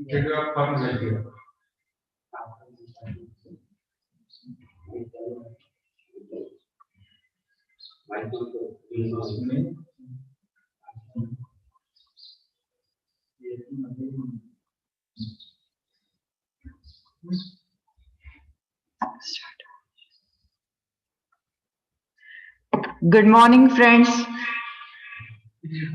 Good morning, friends.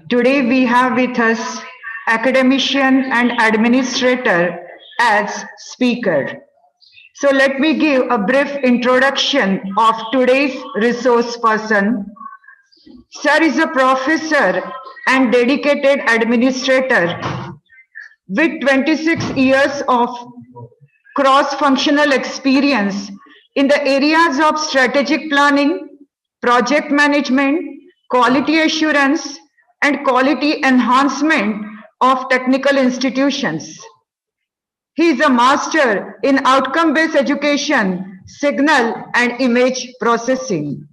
Today we have with us academician and administrator as speaker. So let me give a brief introduction of today's resource person. Sir is a professor and dedicated administrator with 26 years of cross-functional experience in the areas of strategic planning, project management, quality assurance, and quality enhancement of technical institutions. He is a master in outcome-based education, signal and image processing.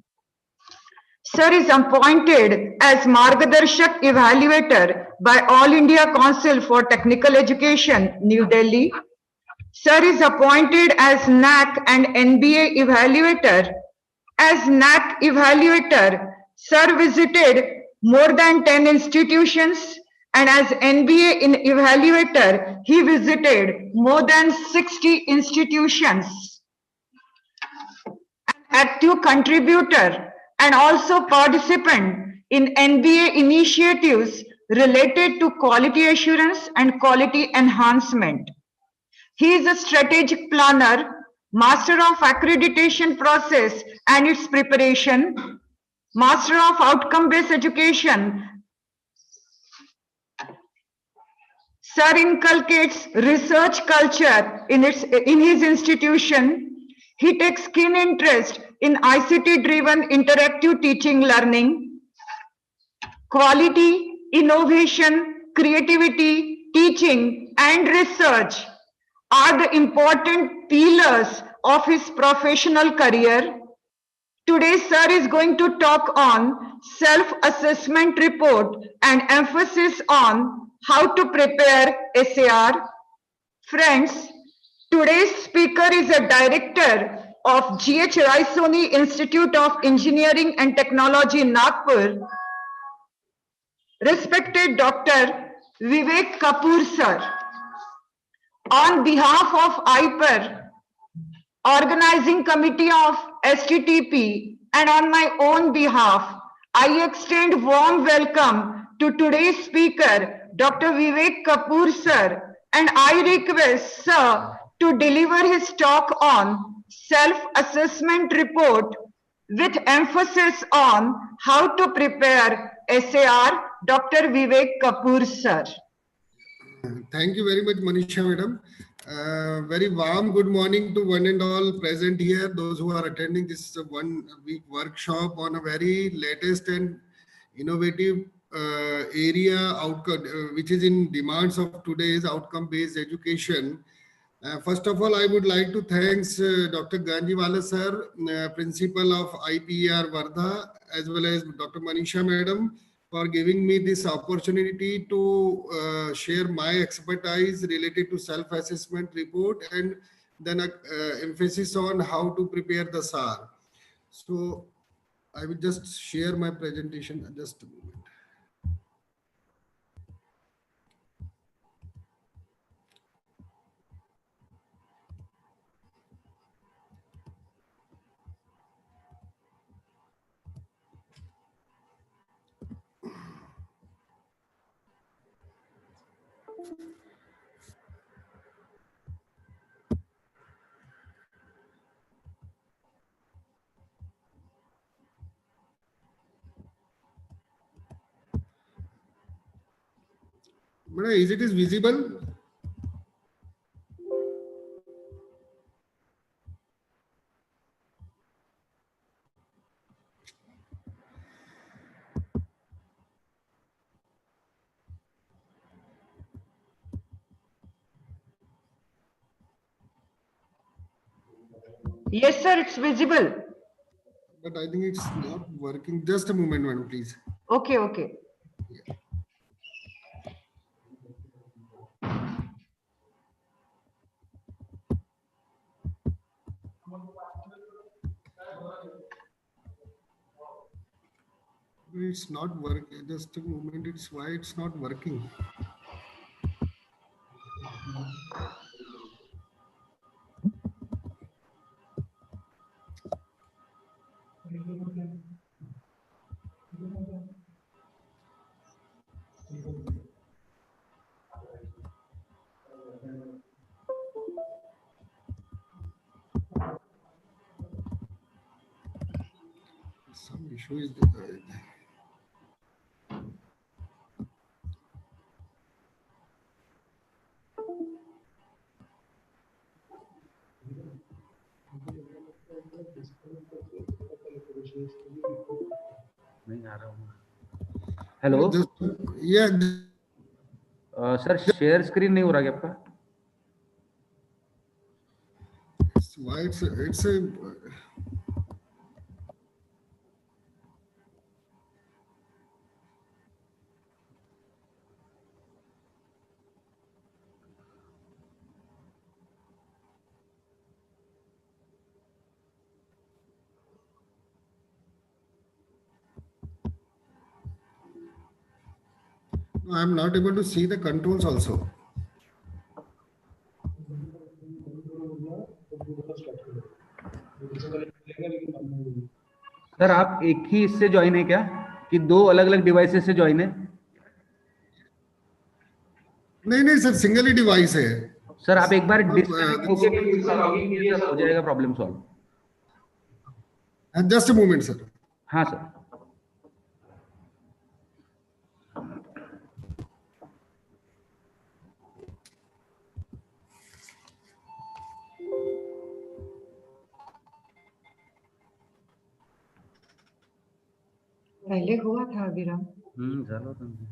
Sir is appointed as Margadarshak Evaluator by All India Council for Technical Education, New Delhi. Sir is appointed as NAC and NBA Evaluator. As NAC Evaluator, Sir visited more than 10 institutions, and as NBA Evaluator, he visited more than 60 institutions. An active contributor and also participant in NBA initiatives related to quality assurance and quality enhancement. He is a strategic planner, master of accreditation process and its preparation, master of outcome-based education. Sir inculcates research culture in his institution. He takes keen interest in ICT-driven interactive teaching learning. Quality, innovation, creativity, teaching, and research are the important pillars of his professional career. Today, Sir is going to talk on self-assessment report and emphasis on how to prepare SAR. Friends, today's speaker is a director of G.H. Raisoni Institute of Engineering and Technology, Nagpur. Respected Dr. Vivek Kapoor, Sir. On behalf of IPER, Organizing Committee of STTP, and on my own behalf, I extend warm welcome to today's speaker, Dr. Vivek Kapoor, Sir, and I request Sir to deliver his talk on self-assessment report with emphasis on how to prepare SAR. Dr. Vivek Kapoor, Sir. Thank you very much, Manisha Madam. Very warm good morning to one and all present here, those who are attending this 1 week workshop on a very latest and innovative area outcome, which is in demands of today's outcome-based education. First of all, I would like to thank Dr. Ganjiwala Sir, Principal of IPER Wardha, as well as Dr. Manisha Madam, for giving me this opportunity to share my expertise related to self-assessment report and then emphasis on how to prepare the SAR. So I will just share my presentation just a moment. Is it visible? Yes, sir, it's visible. But I think it's not working. Just a moment, madam, please. Okay, okay. Yeah. It's not working. Just a moment. It's why it's not working. Some issue is there. Hello Yeah. Sir share screen नहीं हो रहा क्या आपका Why it's a I'm not able to see the controls also. Sir आप एक ही इससे join है क्या कि दो अलग अलग डिवाइसेस से ज्वाइन है नहीं सर सिंगल ही डिवाइस है सर आप एक बार अब डिस्कनेक्ट होके फिर से लॉगिन कीजिए सर हो जाएगा problem solve just a moment sir हाँ सर पहले हुआ था अभिराम झालं होतं ना.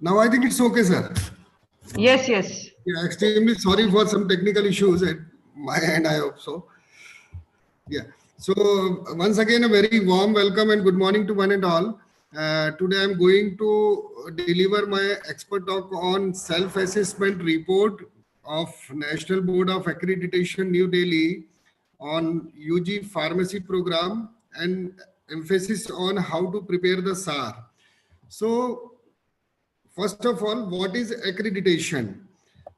now I think it's okay sir yes yeah extremely sorry for some technical issues at my end I hope so yeah so once again a very warm welcome and good morning to one and all today I'm going to deliver my expert talk on self-assessment report of National Board of Accreditation New Delhi on UG pharmacy program and emphasis on how to prepare the SAR. So first of all, what is accreditation?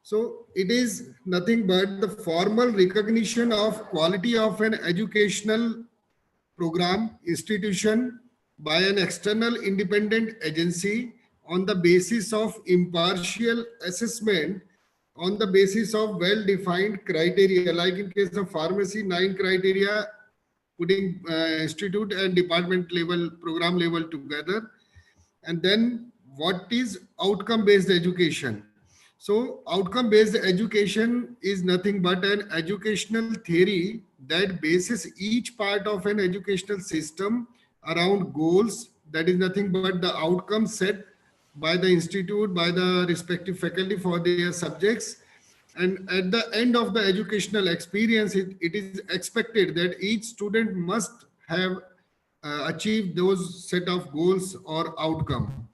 So it is nothing but the formal recognition of quality of an educational program institution by an external independent agency on the basis of impartial assessment, on the basis of well-defined criteria. Like in case of pharmacy, 9 criteria, putting institute and department level, program level together. And then what is outcome based education? So outcome based education is nothing but an educational theory that bases each part of an educational system around goals, that is nothing but the outcome set by the institute, by the respective faculty for their subjects. And at the end of the educational experience, it is expected that each student must have achieved those set of goals or outcome.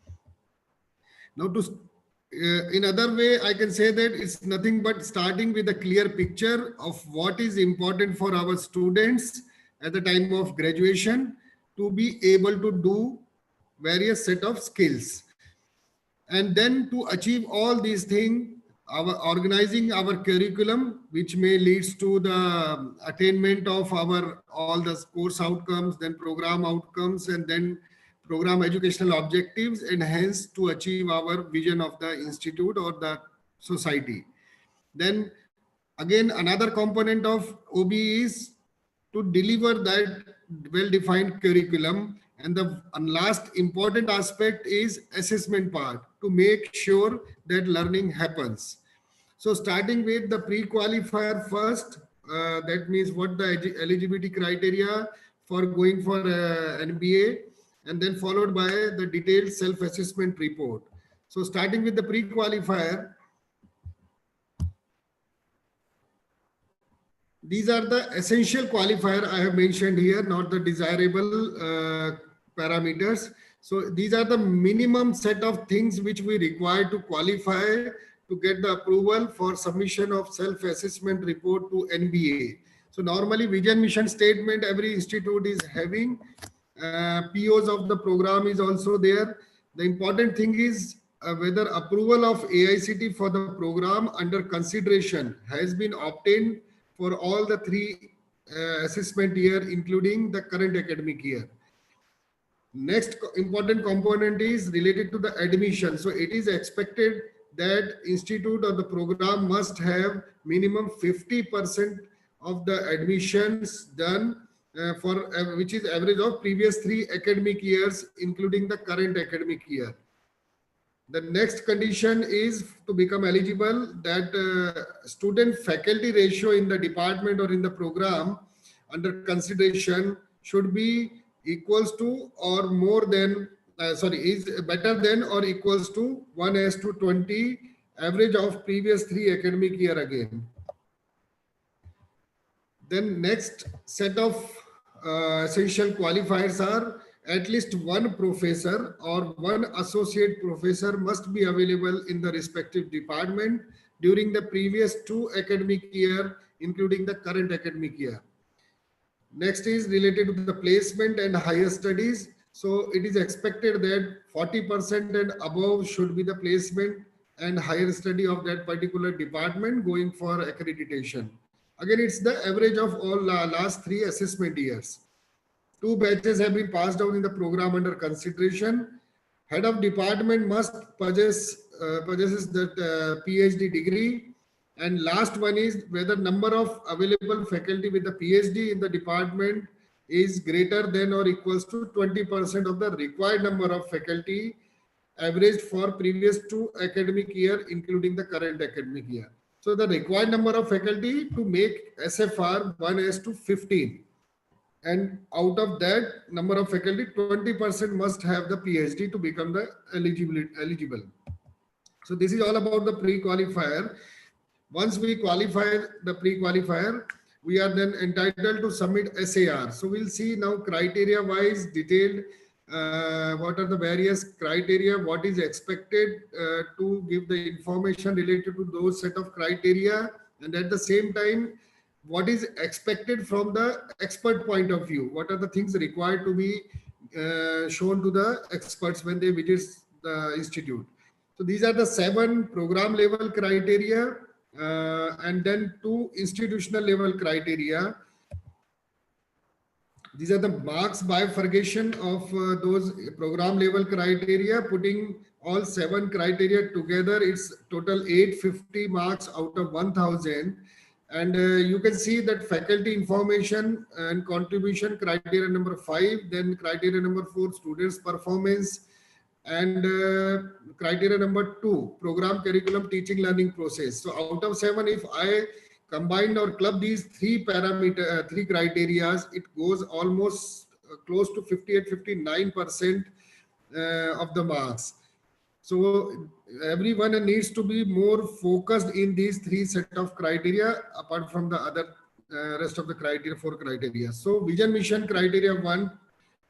Now, in other way, I can say that it's nothing but starting with a clear picture of what is important for our students at the time of graduation to be able to do various set of skills. And then to achieve all these things, our organizing our curriculum, which may leads to the attainment of our all the course outcomes, then program outcomes, and then program educational objectives, and hence to achieve our vision of the institute or the society. Then again, another component of OB is to deliver that well-defined curriculum. And the last important aspect is assessment part, to make sure that learning happens. So starting with the pre-qualifier first, that means what the eligibility criteria for going for MBA, and then followed by the detailed self-assessment report. So starting with the pre-qualifier, these are the essential qualifier I have mentioned here, not the desirable parameters. So these are the minimum set of things which we require to qualify to get the approval for submission of self-assessment report to NBA. So normally vision mission statement every institute is having. POs of the program is also there. The important thing is whether approval of AICT for the program under consideration has been obtained for all the 3 assessment year, including the current academic year. Next important component is related to the admission. So it is expected that institute or the program must have minimum 50% of the admissions done for which is average of previous 3 academic years, including the current academic year. The next condition is to become eligible that student faculty ratio in the department or in the program under consideration should be equals to or more than, is better than or equals to 1:20 average of previous 3 academic year again. Then next set of essential qualifiers are at least 1 professor or 1 associate professor must be available in the respective department during the previous 2 academic year, including the current academic year. Next is related to the placement and higher studies. So it is expected that 40% and above should be the placement and higher study of that particular department going for accreditation. Again, it's the average of all last 3 assessment years. 2 batches have been passed out in the program under consideration. Head of department must possesses that PhD degree. And last one is whether number of available faculty with the PhD in the department is greater than or equals to 20% of the required number of faculty averaged for previous 2 academic year, including the current academic year. So the required number of faculty to make SFR 1:15. And out of that number of faculty, 20% must have the PhD to become the eligible. So this is all about the pre-qualifier. Once we qualify the pre-qualifier, we are then entitled to submit SAR. So we'll see now criteria wise detailed, what are the various criteria, what is expected to give the information related to those set of criteria, and at the same time, what is expected from the expert point of view, what are the things required to be shown to the experts when they visit the institute. So these are the 7 program level criteria and then 2 institutional level criteria. These are the marks bifurcation of those program level criteria. Putting all 7 criteria together, it's total 850 marks out of 1000. And you can see that faculty information and contribution criteria number 5, then criteria number 4, students performance, and criteria number 2, program curriculum teaching learning process. So out of 7, if I combine or club these 3 parameter 3 criterias, it goes almost close to 58-59% of the marks. So everyone needs to be more focused in these 3 set of criteria apart from the other rest of the criteria, 4 criteria. So vision mission criteria 1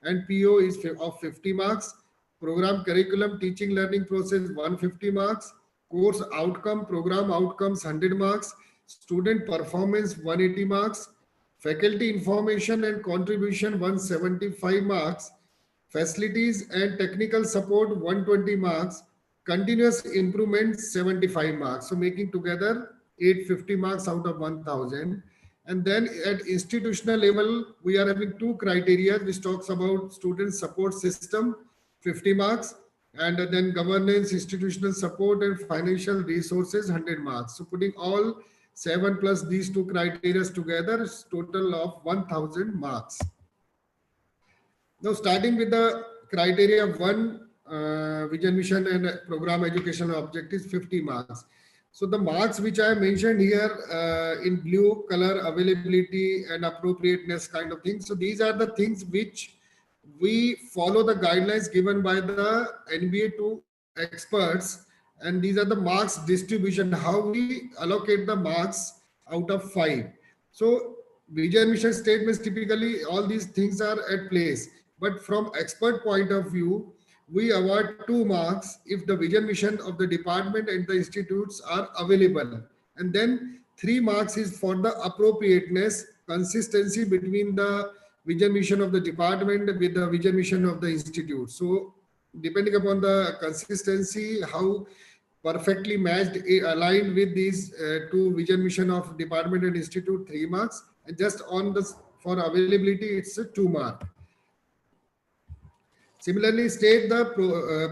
and PO is of 50 marks. Program curriculum teaching learning process 150 marks. Course outcome program outcomes 100 marks. Student performance 180 marks. Faculty information and contribution 175 marks. Facilities and technical support 120 marks. Continuous improvement 75 marks. So making together 850 marks out of 1000. And then at institutional level, we are having 2 criteria which talks about student support system 50 marks, and then governance, institutional support and financial resources 100 marks. So putting all 7 plus these 2 criteria together is total of 1000 marks. Now starting with the criteria 1, vision mission and program educational objectives 50 marks. So the marks which I mentioned here in blue color, availability and appropriateness kind of things. So these are the things which we follow the guidelines given by the NBA to experts, and these are the marks distribution, how we allocate the marks out of 5. So vision mission statements, typically all these things are at place, but from expert point of view, we award 2 marks if the vision mission of the department and the institutes are available, and then 3 marks is for the appropriateness, consistency between the vision mission of the department with the vision mission of the institute. So depending upon the consistency, how perfectly matched, aligned with these 2 vision mission of department and institute, 3 marks, and just on the for availability it's a 2 mark. Similarly, state the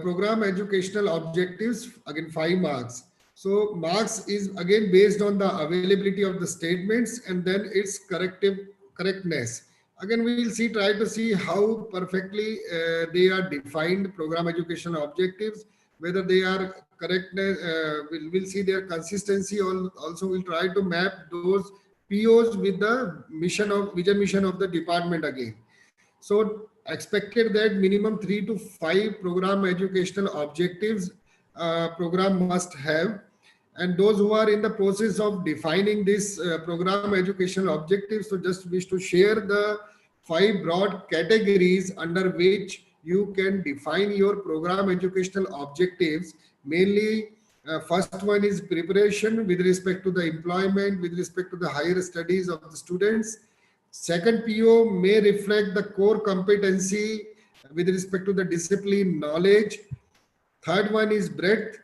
program educational objectives, again 5 marks. So marks is again based on the availability of the statements and then its correctness. Again, we will try to see how perfectly they are defined, program educational objectives, whether they are correctness, we'll see their consistency. Also, we'll try to map those POs with the vision mission of the department again. So expected that minimum 3 to 5 program educational objectives program must have. And those who are in the process of defining this program educational objectives, so just wish to share the 5 broad categories under which you can define your program educational objectives. Mainly, first one is preparation with respect to the employment, with respect to the higher studies of the students. Second PO may reflect the core competency with respect to the discipline knowledge. Third one is breadth.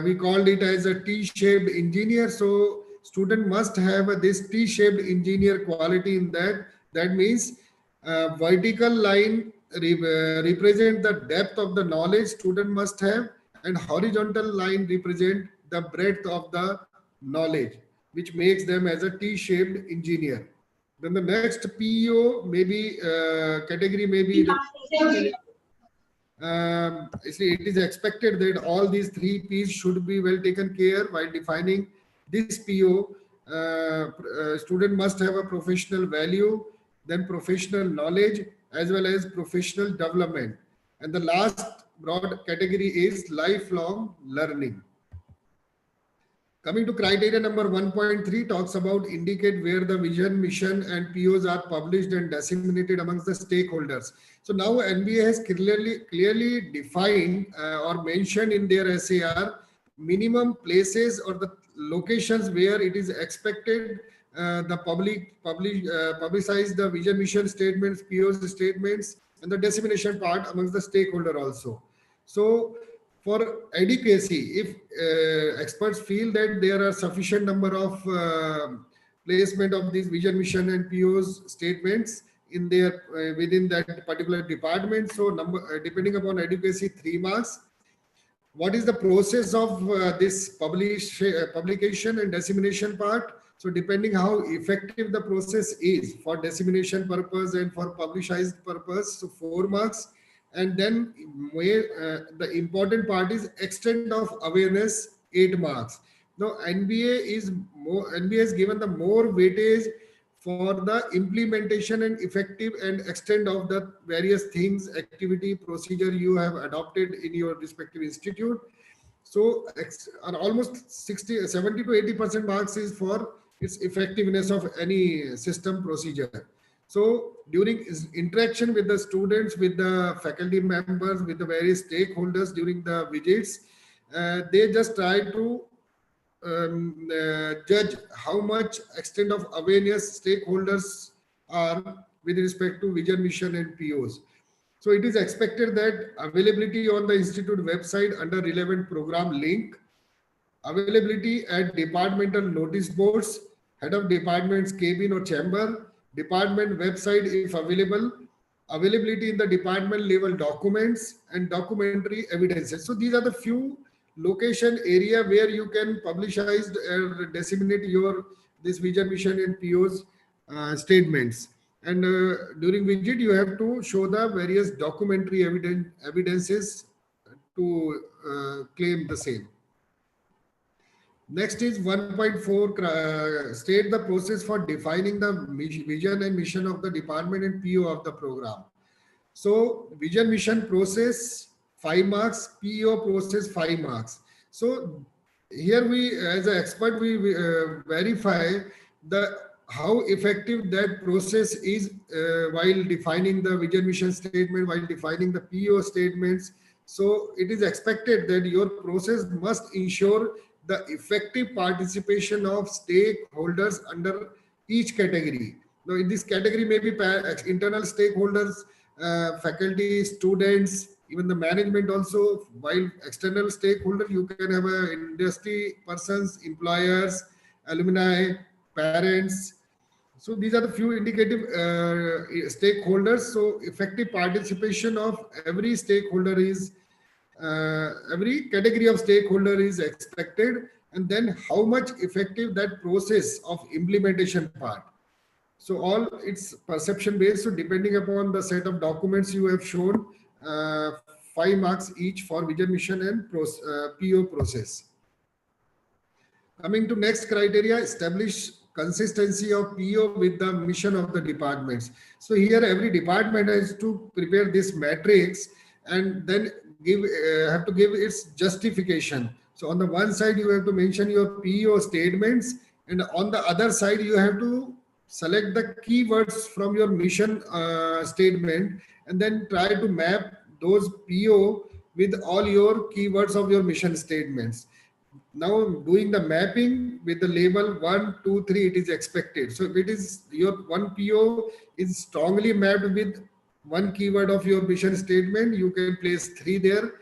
We called it as a T-shaped engineer. So student must have this T-shaped engineer quality in that. That means vertical line represent the depth of the knowledge student must have, and horizontal line represent the breadth of the knowledge, which makes them as a T-shaped engineer. Then the next PO maybe category may be it is expected that all these 3 P's should be well taken care while defining this PO. Student must have a professional value, then professional knowledge, as well as professional development. And the last broad category is lifelong learning. Coming to criteria number 1.3 talks about indicate where the vision, mission and POs are published and disseminated amongst the stakeholders. So now NBA has clearly defined or mentioned in their SAR minimum places or the locations where it is expected the publicize the vision, mission statements, POs statements, and the dissemination part amongst the stakeholder also. So For adequacy, if experts feel that there are sufficient number of placement of these vision, mission, and POs statements in their within that particular department, so depending upon adequacy, 3 marks. What is the process of this publication and dissemination part? So depending how effective the process is for dissemination purpose and for publicized purpose, so 4 marks. And then the important part is extent of awareness, 8 marks. Now NBA has given the more weightage for the implementation and effective and extent of the various things, activity, procedure you have adopted in your respective institute. So almost 70 to 80% marks is for its effectiveness of any system procedure. So during interaction with the students, with the faculty members, with the various stakeholders during the visits, they just try to judge how much extent of awareness stakeholders are with respect to vision, mission, and POs. So it is expected that availability on the institute website under relevant program link, availability at departmental notice boards, head of department's cabin or chamber, department website if available, availability in the department level documents, and documentary evidences. So these are the few location area where you can publicize or disseminate your this vision, mission, and POs statements. And during visit, you have to show the various documentary evidences to claim the same. Next is 1.4, state the process for defining the vision and mission of the department and PO of the program. So vision, mission process, 5 marks, PO process, 5 marks. So here we, as an expert, we verify how effective that process is while defining the vision, mission statement, while defining the PO statements. So it is expected that your process must ensure the effective participation of stakeholders under each category. Now, in this category may be internal stakeholders, faculty, students, even the management also. While external stakeholders, you can have industry persons, employers, alumni, parents. So these are the few indicative stakeholders. So effective participation of every stakeholder is every category of stakeholder is expected, and then how much effective that process of implementation part. So all it's perception based. So depending upon the set of documents you have shown, 5 marks each for vision, mission, and PO process. Coming to next criteria, establish consistency of PO with the mission of the departments. So here every department has to prepare this matrix and then have to give its justification. So on the one side you have to mention your PO statements, and on the other side you have to select the keywords from your mission statement and then try to map those PO with all your keywords of your mission statements. Now doing the mapping with the label 1, 2, 3, it is expected. So if it is your one PO is strongly mapped with one keyword of your mission statement, you can place 3 there.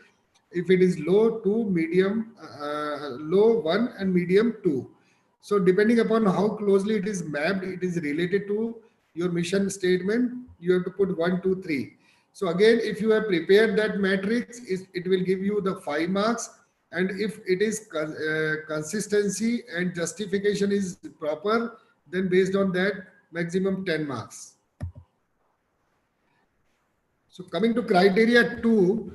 If it is low, 2, medium, low 1, and medium 2. So depending upon how closely it is mapped, it is related to your mission statement, you have to put 1, 2, 3. So again, if you have prepared that matrix, it will give you the 5 marks. And if it is consistency and justification is proper, then based on that, maximum 10 marks. So coming to criteria 2,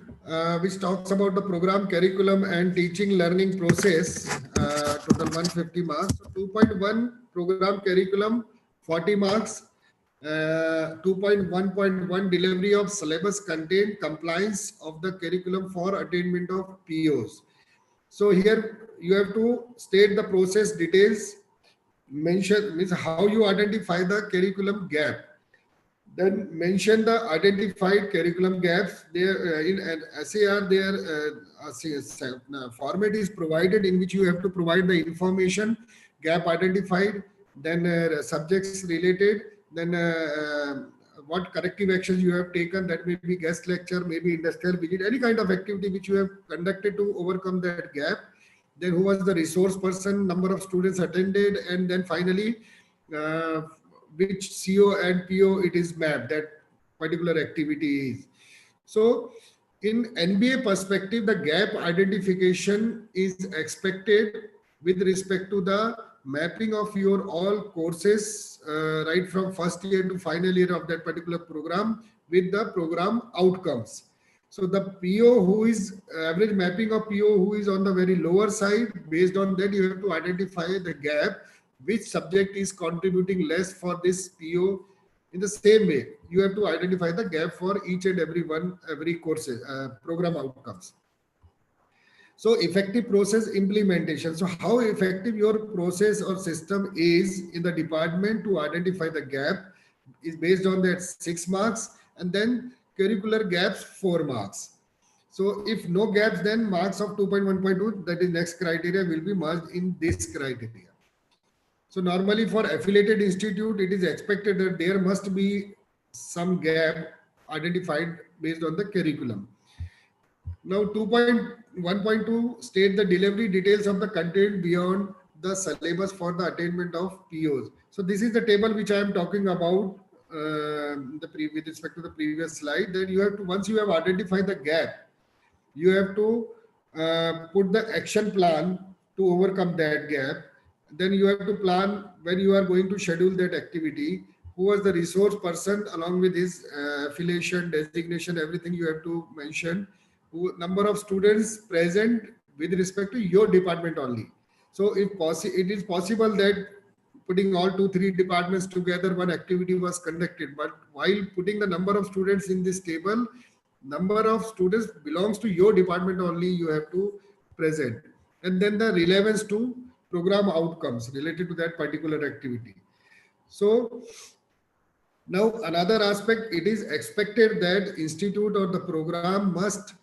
which talks about the program curriculum and teaching learning process, total 150 marks. So 2.1 program curriculum, 40 marks. 2.1.1 delivery of syllabus content, compliance of the curriculum for attainment of POs. So here you have to state the process details, mention means how you identify the curriculum gap. Then mention the identified curriculum gaps. There in an SAR, there format is provided in which you have to provide the information, gap identified, then subjects related, then what corrective actions you have taken. That may be guest lecture, maybe industrial visit, any kind of activity which you have conducted to overcome that gap. Then who was the resource person, number of students attended, and then finally uh, which CO and PO it is mapped, that particular activity is. So in NBA perspective, the gap identification is expected with respect to the mapping of your all courses right from first year to final year of that particular program with the program outcomes. So the PO who is average mapping of PO who is on the very lower side, based on that you have to identify the gap, which subject is contributing less for this PO. In the same way, you have to identify the gap for each and every courses, program outcomes. So effective process implementation. So how effective your process or system is in the department to identify the gap is based on that 6 marks, and then curricular gaps 4 marks. So if no gaps, then marks of 2.1.2, that is next criteria, will be merged in this criteria. So normally for affiliated institute, it is expected that there must be some gap identified based on the curriculum. Now 2.1.2 state the delivery details of the content beyond the syllabus for the attainment of POs. So this is the table which I am talking about with respect to the previous slide. Then you have to, once you have identified the gap, you have to put the action plan to overcome that gap. Then you have to plan when you are going to schedule that activity, who was the resource person along with his affiliation, designation, everything you have to mention, who number of students present with respect to your department only. So if it is possible that putting all 2-3 departments together, one activity was conducted, but while putting the number of students in this table, number of students belongs to your department only you have to present, and then the relevance to program outcomes related to that particular activity. So now another aspect, it is expected that institute or the program must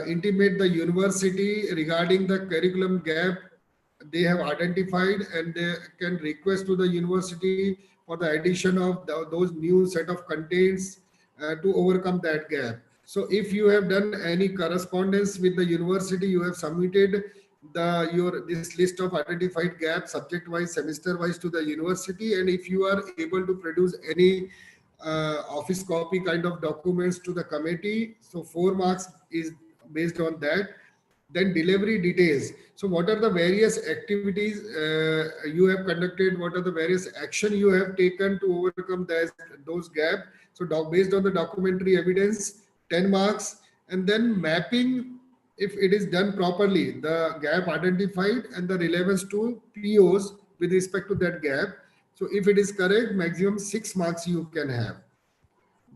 intimate the university regarding the curriculum gap they have identified, and they can request to the university for the addition of those new set of contents to overcome that gap. So if you have done any correspondence with the university, you have submitted this list of identified gaps subject wise, semester wise to the university, and if you are able to produce any office copy kind of documents to the committee, so 4 marks is based on that. Then delivery details. So what are the various activities you have conducted? What are the various action you have taken to overcome those gaps? So based on the documentary evidence, 10 marks. And then mapping, if it is done properly, the gap identified and the relevance to POs with respect to that gap. So if it is correct, maximum 6 marks you can have.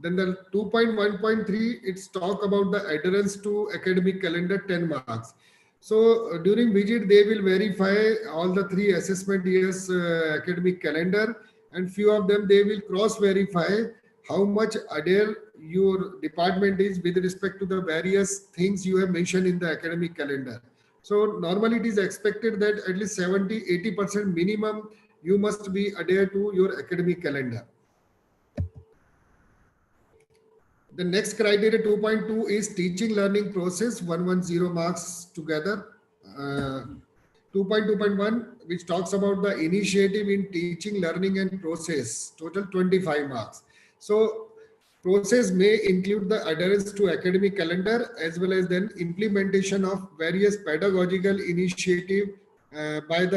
Then the 2.1.3, it's talk about the adherence to academic calendar, 10 marks. So during visit, they will verify all the 3 assessment years academic calendar, and few of them they will cross verify how much adhere your department is with respect to the various things you have mentioned in the academic calendar. So normally it is expected that at least 70-80% minimum you must be adhere to your academic calendar. The next criteria 2.2 is teaching learning process, 110 marks together. 2.2.1, which talks about the initiative in teaching learning and process, total 25 marks. So process may include the adherence to academic calendar as well as then implementation of various pedagogical initiative by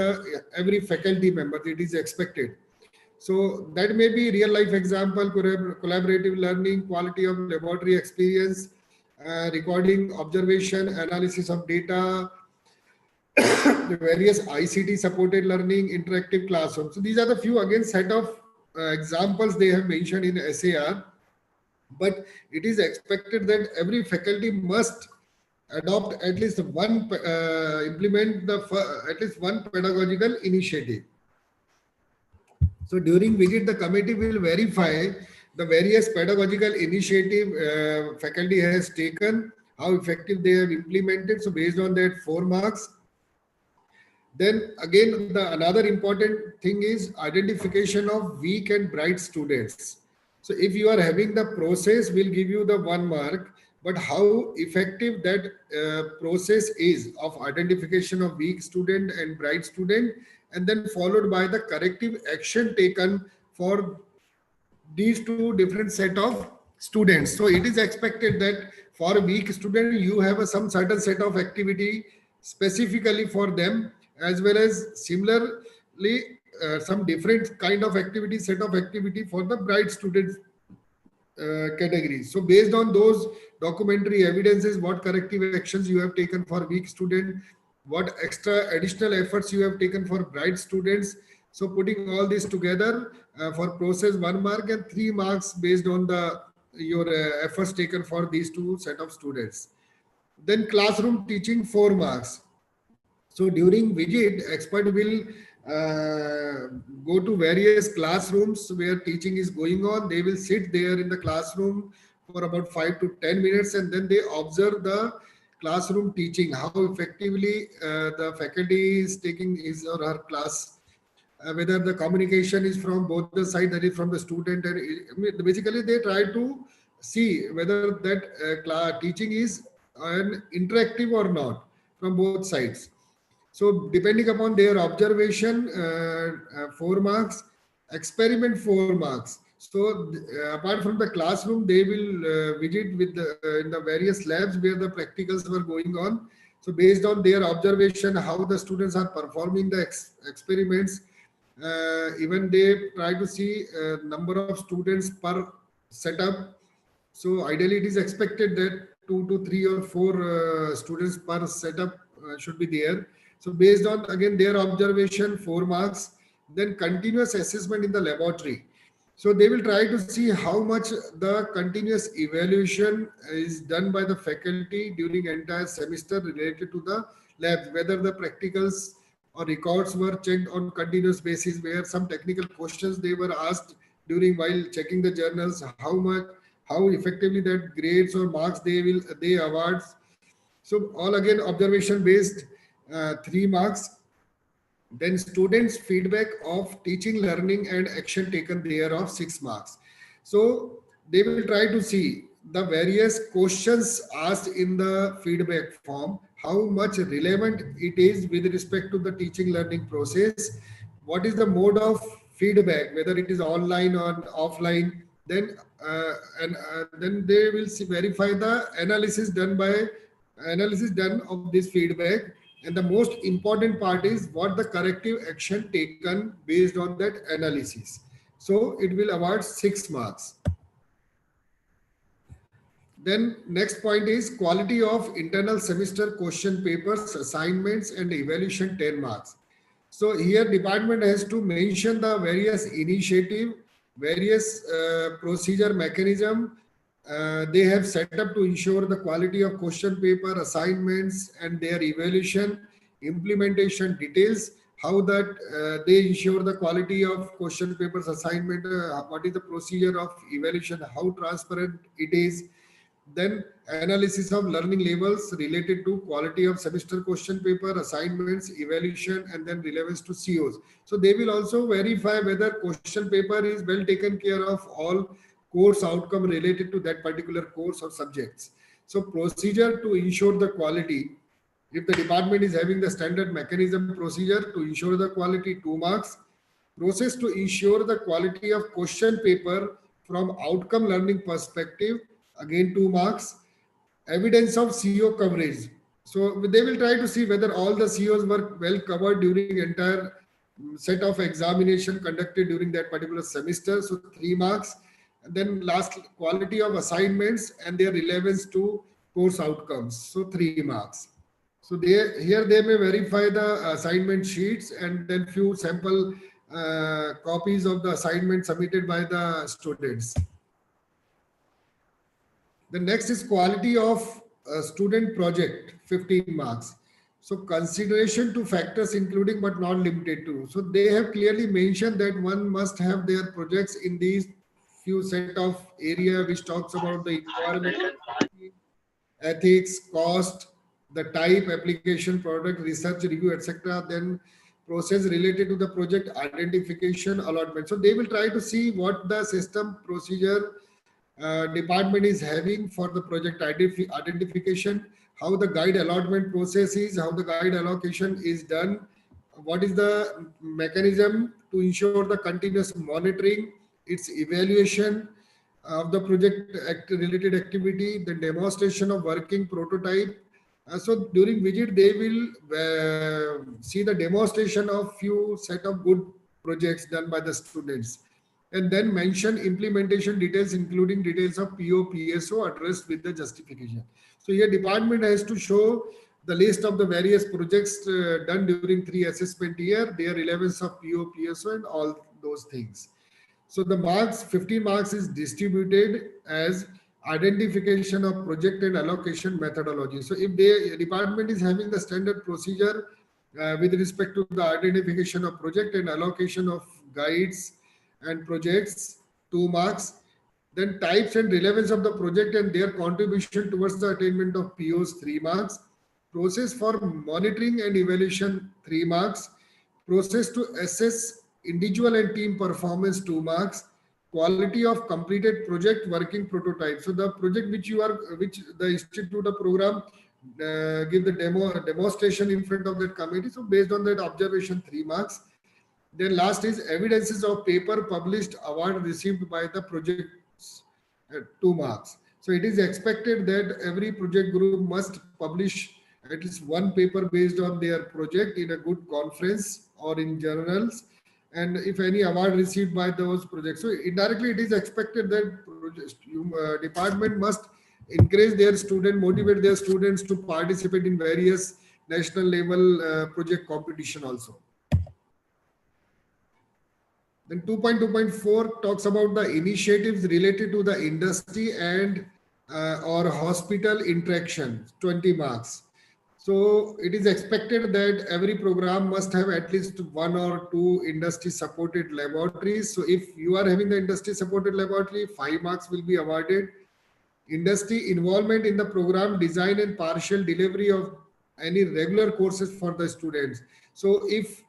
every faculty member. It is expected. So that may be real life example, collaborative learning, quality of laboratory experience, recording, observation, analysis of data, the various ICT supported learning, interactive classroom. So these are the few again set of examples they have mentioned in SAR, but it is expected that every faculty must adopt at least one, implement at least one pedagogical initiative. So during visit, the committee will verify the various pedagogical initiative faculty has taken, how effective they have implemented. So based on that, 4 marks. Then again, another important thing is identification of weak and bright students. So if you are having the process, will give you the 1 mark, but how effective that process is of identification of weak student and bright student, and then followed by the corrective action taken for these two different set of students. So it is expected that for a weak student, you have some certain set of activity specifically for them, as well as similarly some different kind of activity, set of activity for the bright students categories. So based on those documentary evidences, what corrective actions you have taken for weak student, what extra additional efforts you have taken for bright students. So putting all this together for process 1 mark and 3 marks based on the your efforts taken for these two set of students. Then classroom teaching 4 marks. So during visit, expert will go to various classrooms where teaching is going on. They will sit there in the classroom for about 5 to 10 minutes, and then they observe the classroom teaching, how effectively the faculty is taking his or her class, whether the communication is from both the side, that is from the student, and basically they try to see whether that teaching is interactive or not from both sides. So depending upon their observation, 4 marks, experiment 4 marks. So apart from the classroom, they will visit with in the various labs where the practicals were going on. So based on their observation, how the students are performing the experiments, even they try to see number of students per setup. So ideally, it is expected that 2 to 3 or 4 students per setup should be there. So based on again their observation, 4 marks. Then continuous assessment in the laboratory. So they will try to see how much the continuous evaluation is done by the faculty during entire semester related to the labs, whether the practicals or records were checked on continuous basis, where some technical questions they were asked during while checking the journals, how effectively that grades or marks they awards. So all again observation based 3 marks. Then students feedback of teaching, learning and action taken thereof 6 marks. So they will try to see the various questions asked in the feedback form, how much relevant it is with respect to the teaching learning process, what is the mode of feedback, whether it is online or offline. Then then they will verify the analysis done of this feedback. And the most important part is what the corrective action taken based on that analysis. So it will award 6 marks. Then next point is quality of internal semester question papers, assignments and evaluation 10 marks. So here department has to mention the various initiative, various procedure mechanism they have set up to ensure the quality of question paper, assignments and their evaluation, implementation details, how that they ensure the quality of question papers, assignment, what is the procedure of evaluation, how transparent it is. Then analysis of learning levels related to quality of semester question paper, assignments, evaluation, and then relevance to COs. So they will also verify whether question paper is well taken care of, all course outcome related to that particular course or subjects. So procedure to ensure the quality. If the department is having the standard mechanism procedure to ensure the quality, 2 marks. Process to ensure the quality of question paper from outcome learning perspective, again 2 marks. Evidence of CO coverage. So they will try to see whether all the COs were well covered during entire set of examination conducted during that particular semester. So 3 marks. And then last, quality of assignments and their relevance to course outcomes. So 3 marks. So here they may verify the assignment sheets and then few sample copies of the assignment submitted by the students. The next is quality of student project, 15 marks. So consideration to factors including but not limited to. So they have clearly mentioned that one must have their projects in these few set of area which talks about the environment, ethics, cost, the type, application, product, research, review, etc. Then process related to the project identification allotment. So they will try to see what the system procedure department is having for the project identification, how the guide allotment process is, how the guide allocation is done, what is the mechanism to ensure the continuous monitoring, its evaluation of the project related activity, the demonstration of working prototype. So during visit, they will see the demonstration of few set of good projects done by the students, and then mention implementation details, including details of PO, PSO addressed with the justification. So here department has to show the list of the various projects done during 3 assessment year, their relevance of PO, PSO and all those things. So the marks, 50 marks is distributed as identification of project and allocation methodology. So if the department is having the standard procedure with respect to the identification of project and allocation of guides and projects, 2 marks, then types and relevance of the project and their contribution towards the attainment of POs, 3 marks, process for monitoring and evaluation, 3 marks, process to assess individual and team performance, 2 marks, quality of completed project working prototype. So the project which the institute of program give the demonstration in front of that committee. So based on that observation, 3 marks. Then last is evidences of paper published, award received by the projects, 2 marks. So it is expected that every project group must publish at least 1 paper based on their project in a good conference or in journals, and if any award received by those projects. So indirectly it is expected that department must encourage their student, motivate their students to participate in various national level project competition also. Then 2.2.4 talks about the initiatives related to the industry and or hospital interaction, 20 marks. So it is expected that every program must have at least 1 or 2 industry supported laboratories. So if you are having the industry supported laboratory, 5 marks will be awarded. Industry involvement in the program design and partial delivery of any regular courses for the students. So if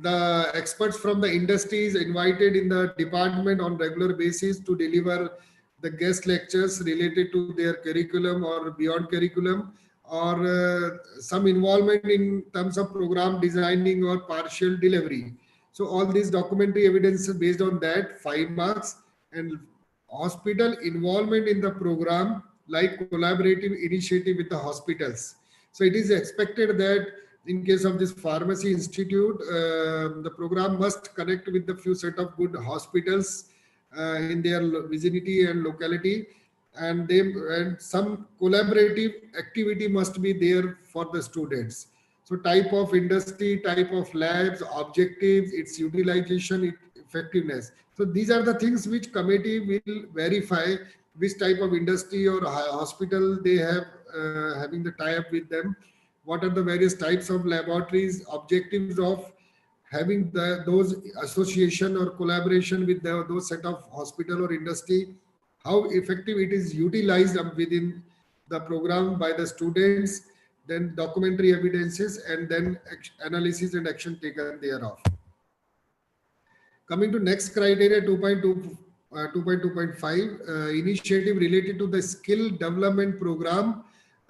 the experts from the industry is invited in the department on regular basis to deliver the guest lectures related to their curriculum or beyond curriculum, or some involvement in terms of program designing or partial delivery. So all these documentary evidence based on that, 5 marks. And hospital involvement in the program, like collaborative initiative with the hospitals. So it is expected that in case of this pharmacy institute, the program must connect with the few set of good hospitals in their vicinity and locality, and some collaborative activity must be there for the students. So type of industry, type of labs, objectives, its utilization, its effectiveness. So these are the things which committee will verify which type of industry or hospital they have having the tie-up with them. What are the various types of laboratories, objectives of having those association or collaboration with those set of hospital or industry, how effective it is utilized within the program by the students, then documentary evidences, and then analysis and action taken thereof. Coming to next criteria, 2.2.5, initiative related to the skill development program,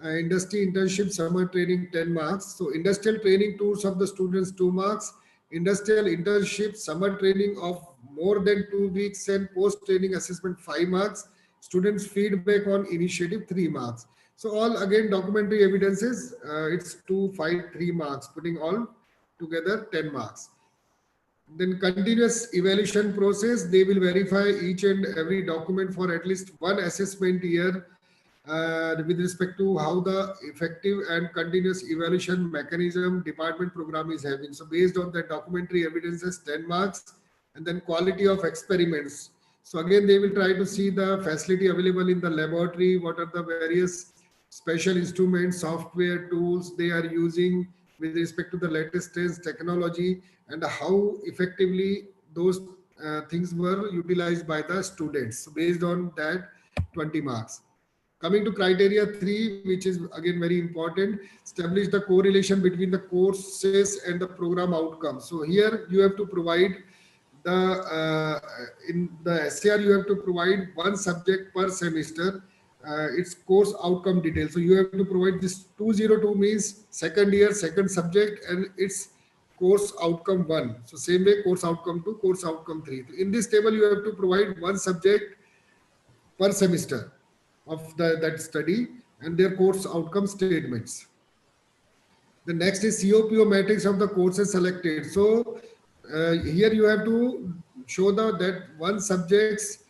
industry internship summer training, 10 marks. So industrial training tours of the students, 2 marks. Industrial internship summer training of more than 2 weeks and post training assessment, 5 marks. Students feedback on initiative, 3 marks. So all again documentary evidences, it's 2, 5, 3 marks, putting all together 10 marks. Then continuous evaluation process, they will verify each and every document for at least 1 assessment year with respect to how the effective and continuous evaluation mechanism department program is having. So based on the documentary evidences, 10 marks. And then quality of experiments. So again, they will try to see the facility available in the laboratory, what are the various special instruments, software, tools they are using with respect to the latest technology, and how effectively those things were utilized by the students. So based on that, 20 marks. Coming to criteria 3, which is again very important, establish the correlation between the courses and the program outcomes. So here you have to provide the in the SAR you have to provide one subject per semester, its course outcome details. So you have to provide this 202 means second year, second subject, and its course outcome 1. So same way course outcome 2, course outcome 3. In this table you have to provide one subject per semester of that study and their course outcome statements. The next is COPO matrix of the courses selected. So here you have to show that one subject's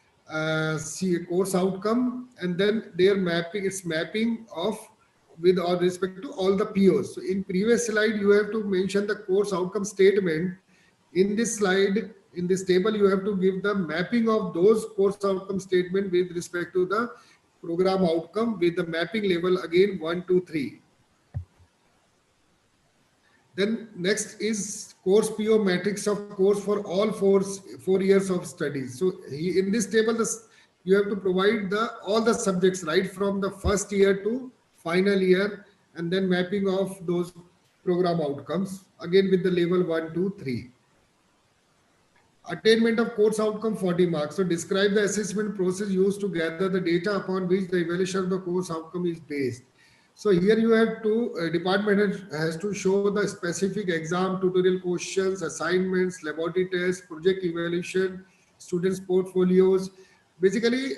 course outcome and then their mapping, its mapping of with all respect to all the POs. So in previous slide, you have to mention the course outcome statement. In this slide, in this table, you have to give the mapping of those course outcome statement with respect to the program outcome with the mapping level again 1, 2, 3. Then next is course PO matrix of course for all 4 years of studies. So in this table, you have to provide all the subjects right from the first year to final year, and then mapping of those program outcomes again with the level 1, 2, 3. Attainment of course outcome 40 marks. So describe the assessment process used to gather the data upon which the evaluation of the course outcome is based. So here you have to, department has to show the specific exam, tutorial questions, assignments, laboratory tests, project evaluation, students' portfolios. Basically,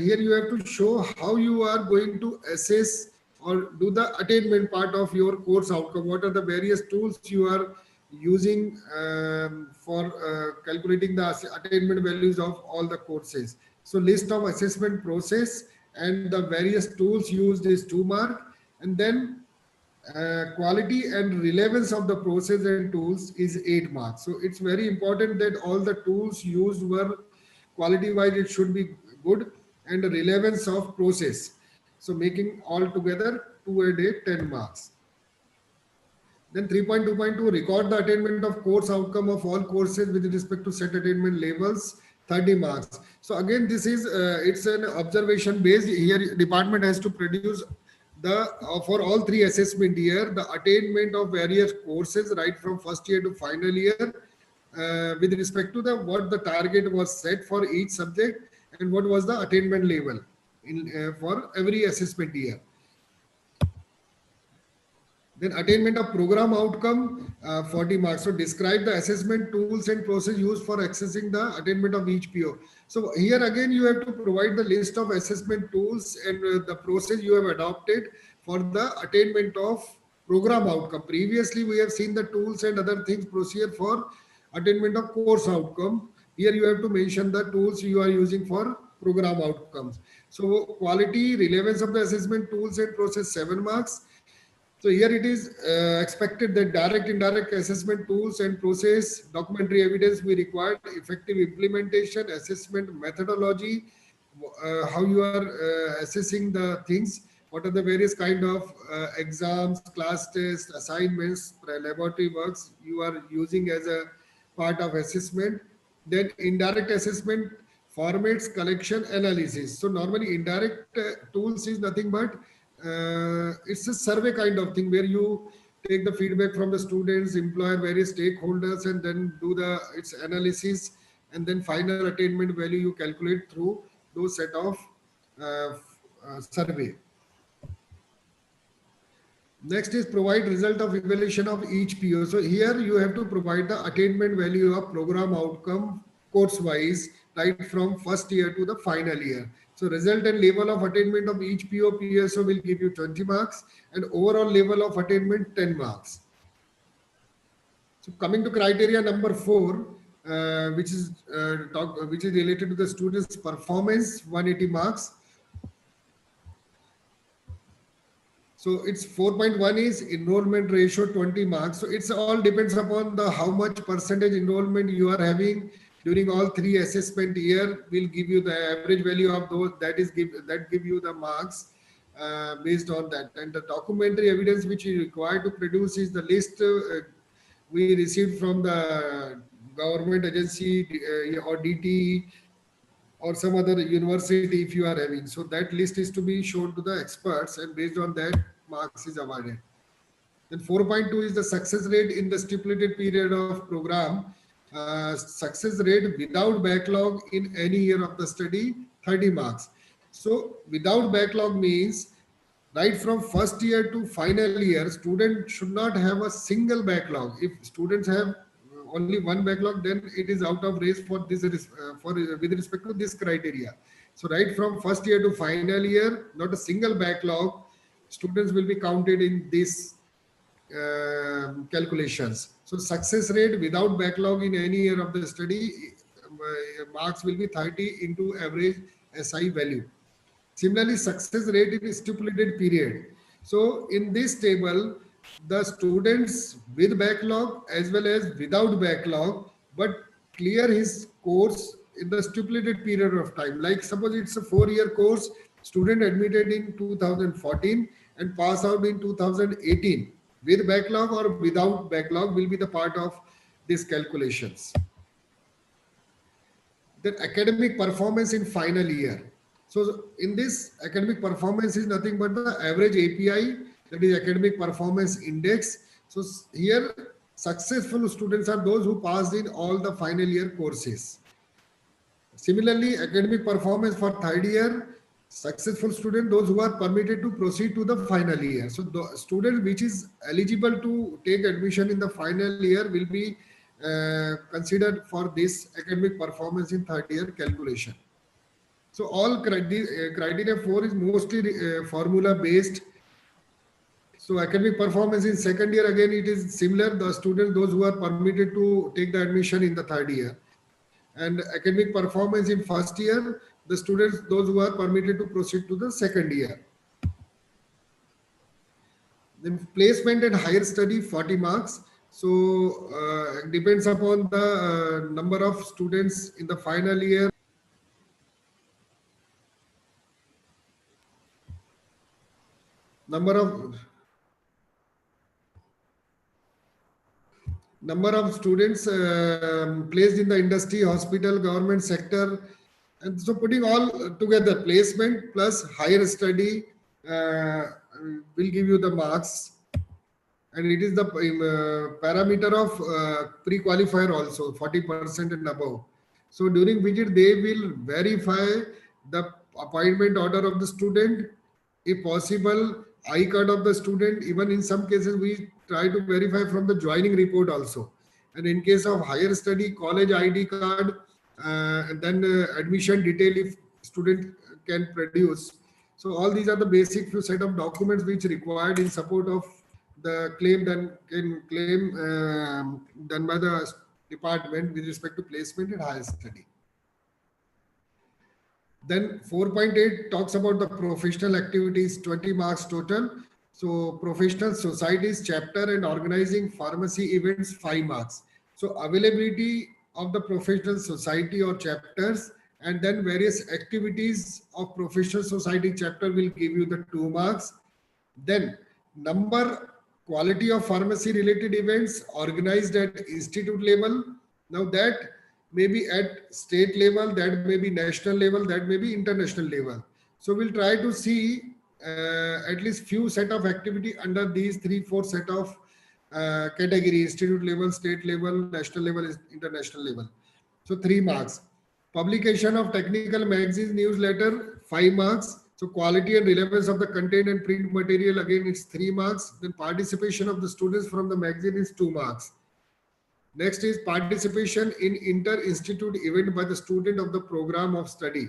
here you have to show how you are going to assess or do the attainment part of your course outcome. What are the various tools you are using for calculating the attainment values of all the courses. So list of assessment process and the various tools used is 2 mark. And then quality and relevance of the process and tools is 8 marks. So it's very important that all the tools used were quality wise, it should be good, and the relevance of process. So making all together 2 and 8, 10 marks. Then 3.2.2, record the attainment of course outcome of all courses with respect to set attainment levels, 30 marks. So again, this is, it's an observation based. Here department has to produce the for all 3 assessment year, the attainment of various courses right from first year to final year with respect to what the target was set for each subject and what was the attainment level in for every assessment year. Then attainment of program outcome, 40 marks. So describe the assessment tools and process used for accessing the attainment of each PO. So here again, you have to provide the list of assessment tools and the process you have adopted for the attainment of program outcome. Previously, we have seen the tools and other things procedure for attainment of course outcome. Here you have to mention the tools you are using for program outcomes. So quality, relevance of the assessment tools and process, 7 marks. So here it is expected that direct, indirect assessment tools and process, documentary evidence we required, effective implementation, assessment methodology, how you are assessing the things, what are the various kind of exams, class tests, assignments, laboratory works you are using as a part of assessment. Then indirect assessment, formats, collection, analysis. So normally indirect tools is nothing but it's a survey kind of thing where you take the feedback from the students, employer, various stakeholders, and then do its analysis, and then final attainment value you calculate through those set of survey. Next is provide result of evaluation of each PO. So here you have to provide the attainment value of program outcome course wise right from first year to the final year. So result and level of attainment of each PO, PSO will give you 20 marks and overall level of attainment 10 marks. So coming to criteria number 4, which is related to the student's performance, 180 marks. So it's 4.1 is enrollment ratio 20 marks. So it's all depends upon the how much percentage enrollment you are having during all 3 assessment year will give you the average value of those that give you the marks based on that. And the documentary evidence which you require to produce is the list we received from the government agency or DT or some other university if you are having. So that list is to be shown to the experts, and based on that, marks is awarded. Then 4.2 is the success rate in the stipulated period of program. Success rate without backlog in any year of the study, 30 marks. So without backlog means right from first year to final year, student should not have a single backlog. If students have only one backlog, then it is out of race for this with respect to this criteria. So right from first year to final year, not a single backlog, students will be counted in this calculations. So success rate without backlog in any year of the study, marks will be 30 into average SI value. Similarly, success rate in stipulated period. So in this table, the students with backlog as well as without backlog, but clear his course in the stipulated period of time. Like suppose it's a 4-year course, student admitted in 2014 and pass out in 2018. With backlog or without backlog will be the part of these calculations. Then academic performance in final year. So in this, academic performance is nothing but the average API, that is academic performance index. So here successful students are those who passed in all the final year courses. Similarly, academic performance for third year, successful student, those who are permitted to proceed to the final year. So the student which is eligible to take admission in the final year will be considered for this academic performance in third year calculation. So all criteria 4 is mostly formula based. So academic performance in second year, again it is similar. The students, those who are permitted to take the admission in the third year. And academic performance in first year, the students, those who are permitted to proceed to the second year. Then placement and higher study, 40 marks. So depends upon the number of students in the final year. Number of students placed in the industry, hospital, government sector. And so putting all together, placement plus higher study will give you the marks. And it is the parameter of pre-qualifier also, 40% and above. So during visit, they will verify the appointment order of the student, if possible, I-card of the student. Even in some cases, we try to verify from the joining report also. And in case of higher study, college ID card, and then admission detail if student can produce. So all these are the basic few set of documents which required in support of the claim done by the department with respect to placement and higher study. Then 4.8 talks about the professional activities, 20 marks total. So professional societies, chapter and organizing pharmacy events, 5 marks. So availability of the professional society or chapters, and then various activities of professional society chapter will give you the 2 marks. Then quality of pharmacy related events organized at institute level. Now that may be at state level, that may be national level, that may be international level. So we'll try to see at least few set of activity under these 3-4 set of category: institute level, state level, national level, international level. So 3 marks. Publication of technical magazines, newsletter, 5 marks. So quality and relevance of the content and print material, again it's 3 marks. Then participation of the students from the magazine is 2 marks. Next is participation in inter-institute event by the student of the program of study.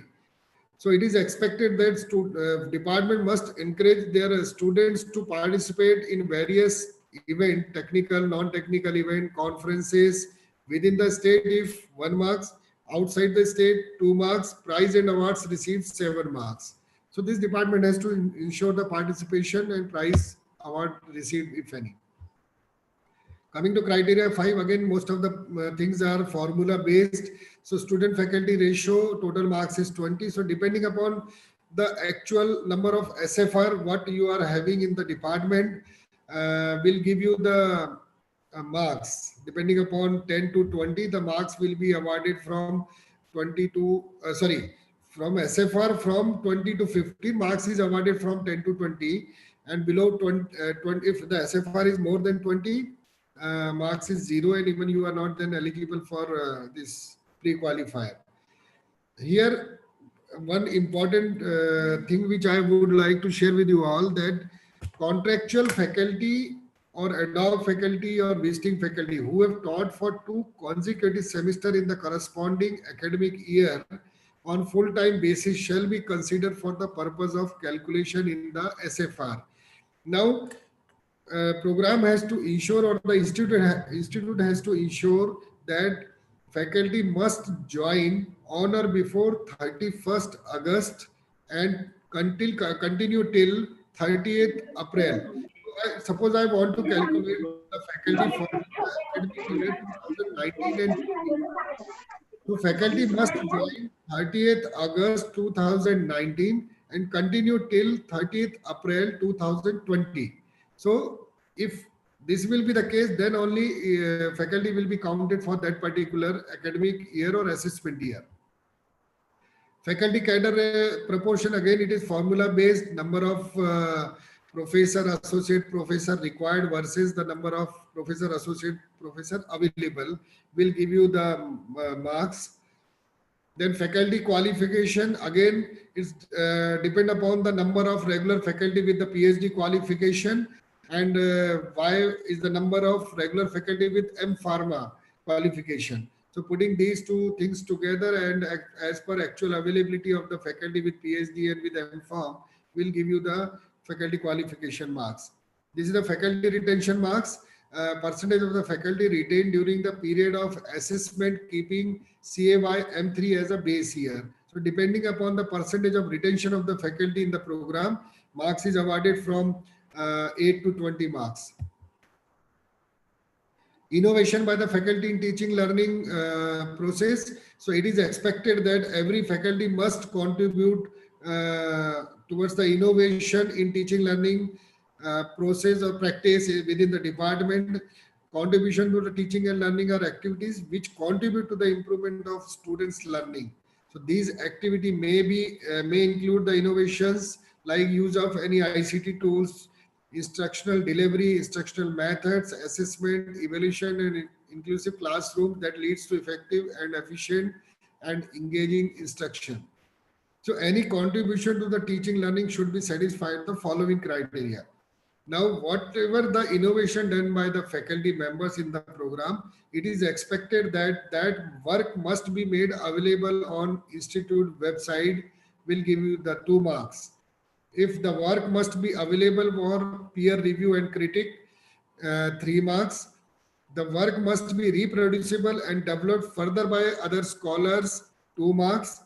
So it is expected that department must encourage their students to participate in various event, technical, non-technical event, conferences within the state if 1 marks, outside the state 2 marks, prize and awards received 7 marks. So this department has to ensure the participation and prize award received if any. Coming to criteria 5, again most of the things are formula based. So student faculty ratio, total marks is 20. So depending upon the actual number of SFR what you are having in the department will give you the marks. Depending upon 10 to 20, the marks will be awarded from 20 to from SFR from 20 to 50, marks is awarded from 10 to 20, and below 20 if the SFR is more than 20, marks is 0, and even you are not then eligible for this pre-qualifier. Here, one important thing which I would like to share with you all, that contractual faculty or ad hoc faculty or visiting faculty who have taught for 2 consecutive semesters in the corresponding academic year on full-time basis shall be considered for the purpose of calculation in the SFR. Now, program has to ensure, or the institute has to ensure that faculty must join on or before 31st August and continue till 30th April. So suppose I want to calculate the faculty for the academic year 2019 and 20. So faculty must join 30th August 2019 and continue till 30th April 2020. So if this will be the case, then only faculty will be counted for that particular academic year or assessment year. Faculty cadre proportion, again, it is formula based, number of professor, associate professor required versus the number of professor, associate professor available will give you the marks. Then faculty qualification, again, is depend upon the number of regular faculty with the PhD qualification, and Y is the number of regular faculty with M Pharma qualification. So putting these two things together and as per actual availability of the faculty with PhD and with M Pharm will give you the faculty qualification marks. This is the faculty retention marks. Percentage of the faculty retained during the period of assessment, keeping CAY M3 as a base year. So depending upon the percentage of retention of the faculty in the program, marks is awarded from 8 to 20 marks. Innovation by the faculty in teaching learning process. So it is expected that every faculty must contribute towards the innovation in teaching learning process or practice within the department. Contribution to the teaching and learning are activities which contribute to the improvement of students' learning. So these activity may include the innovations like use of any ICT tools, instructional delivery, instructional methods, assessment, evaluation, and inclusive classroom that leads to effective and efficient and engaging instruction. So any contribution to the teaching learning should be satisfied the following criteria. Now, whatever the innovation done by the faculty members in the program, it is expected that that work must be made available on institute website will give you the 2 marks. If the work must be available for peer review and critic, 3 marks. The work must be reproducible and developed further by other scholars, 2 marks.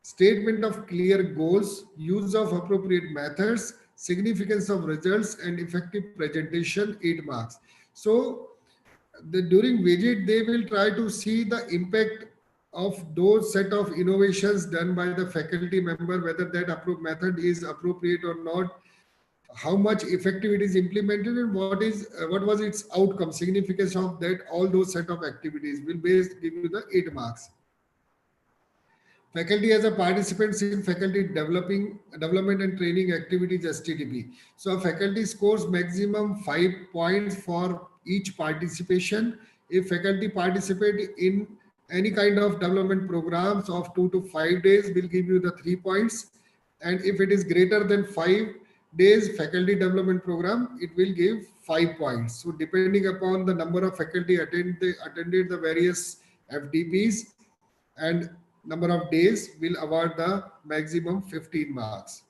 Statement of clear goals, use of appropriate methods, significance of results, and effective presentation, 8 marks. So during visit, they will try to see the impact of those set of innovations done by the faculty member, whether that method is appropriate or not, how much effective it is implemented, and what was its outcome, significance of that. All those set of activities will give you the 8 marks. Faculty as a participants in faculty development and training activities, STTP. So faculty scores maximum 5 points for each participation. If faculty participate in any kind of development programs of 2 to 5 days, will give you the 3 points. And if it is greater than 5 days faculty development program, it will give 5 points. So depending upon the number of faculty attended the various FDPs and number of days, will award the maximum 15 marks.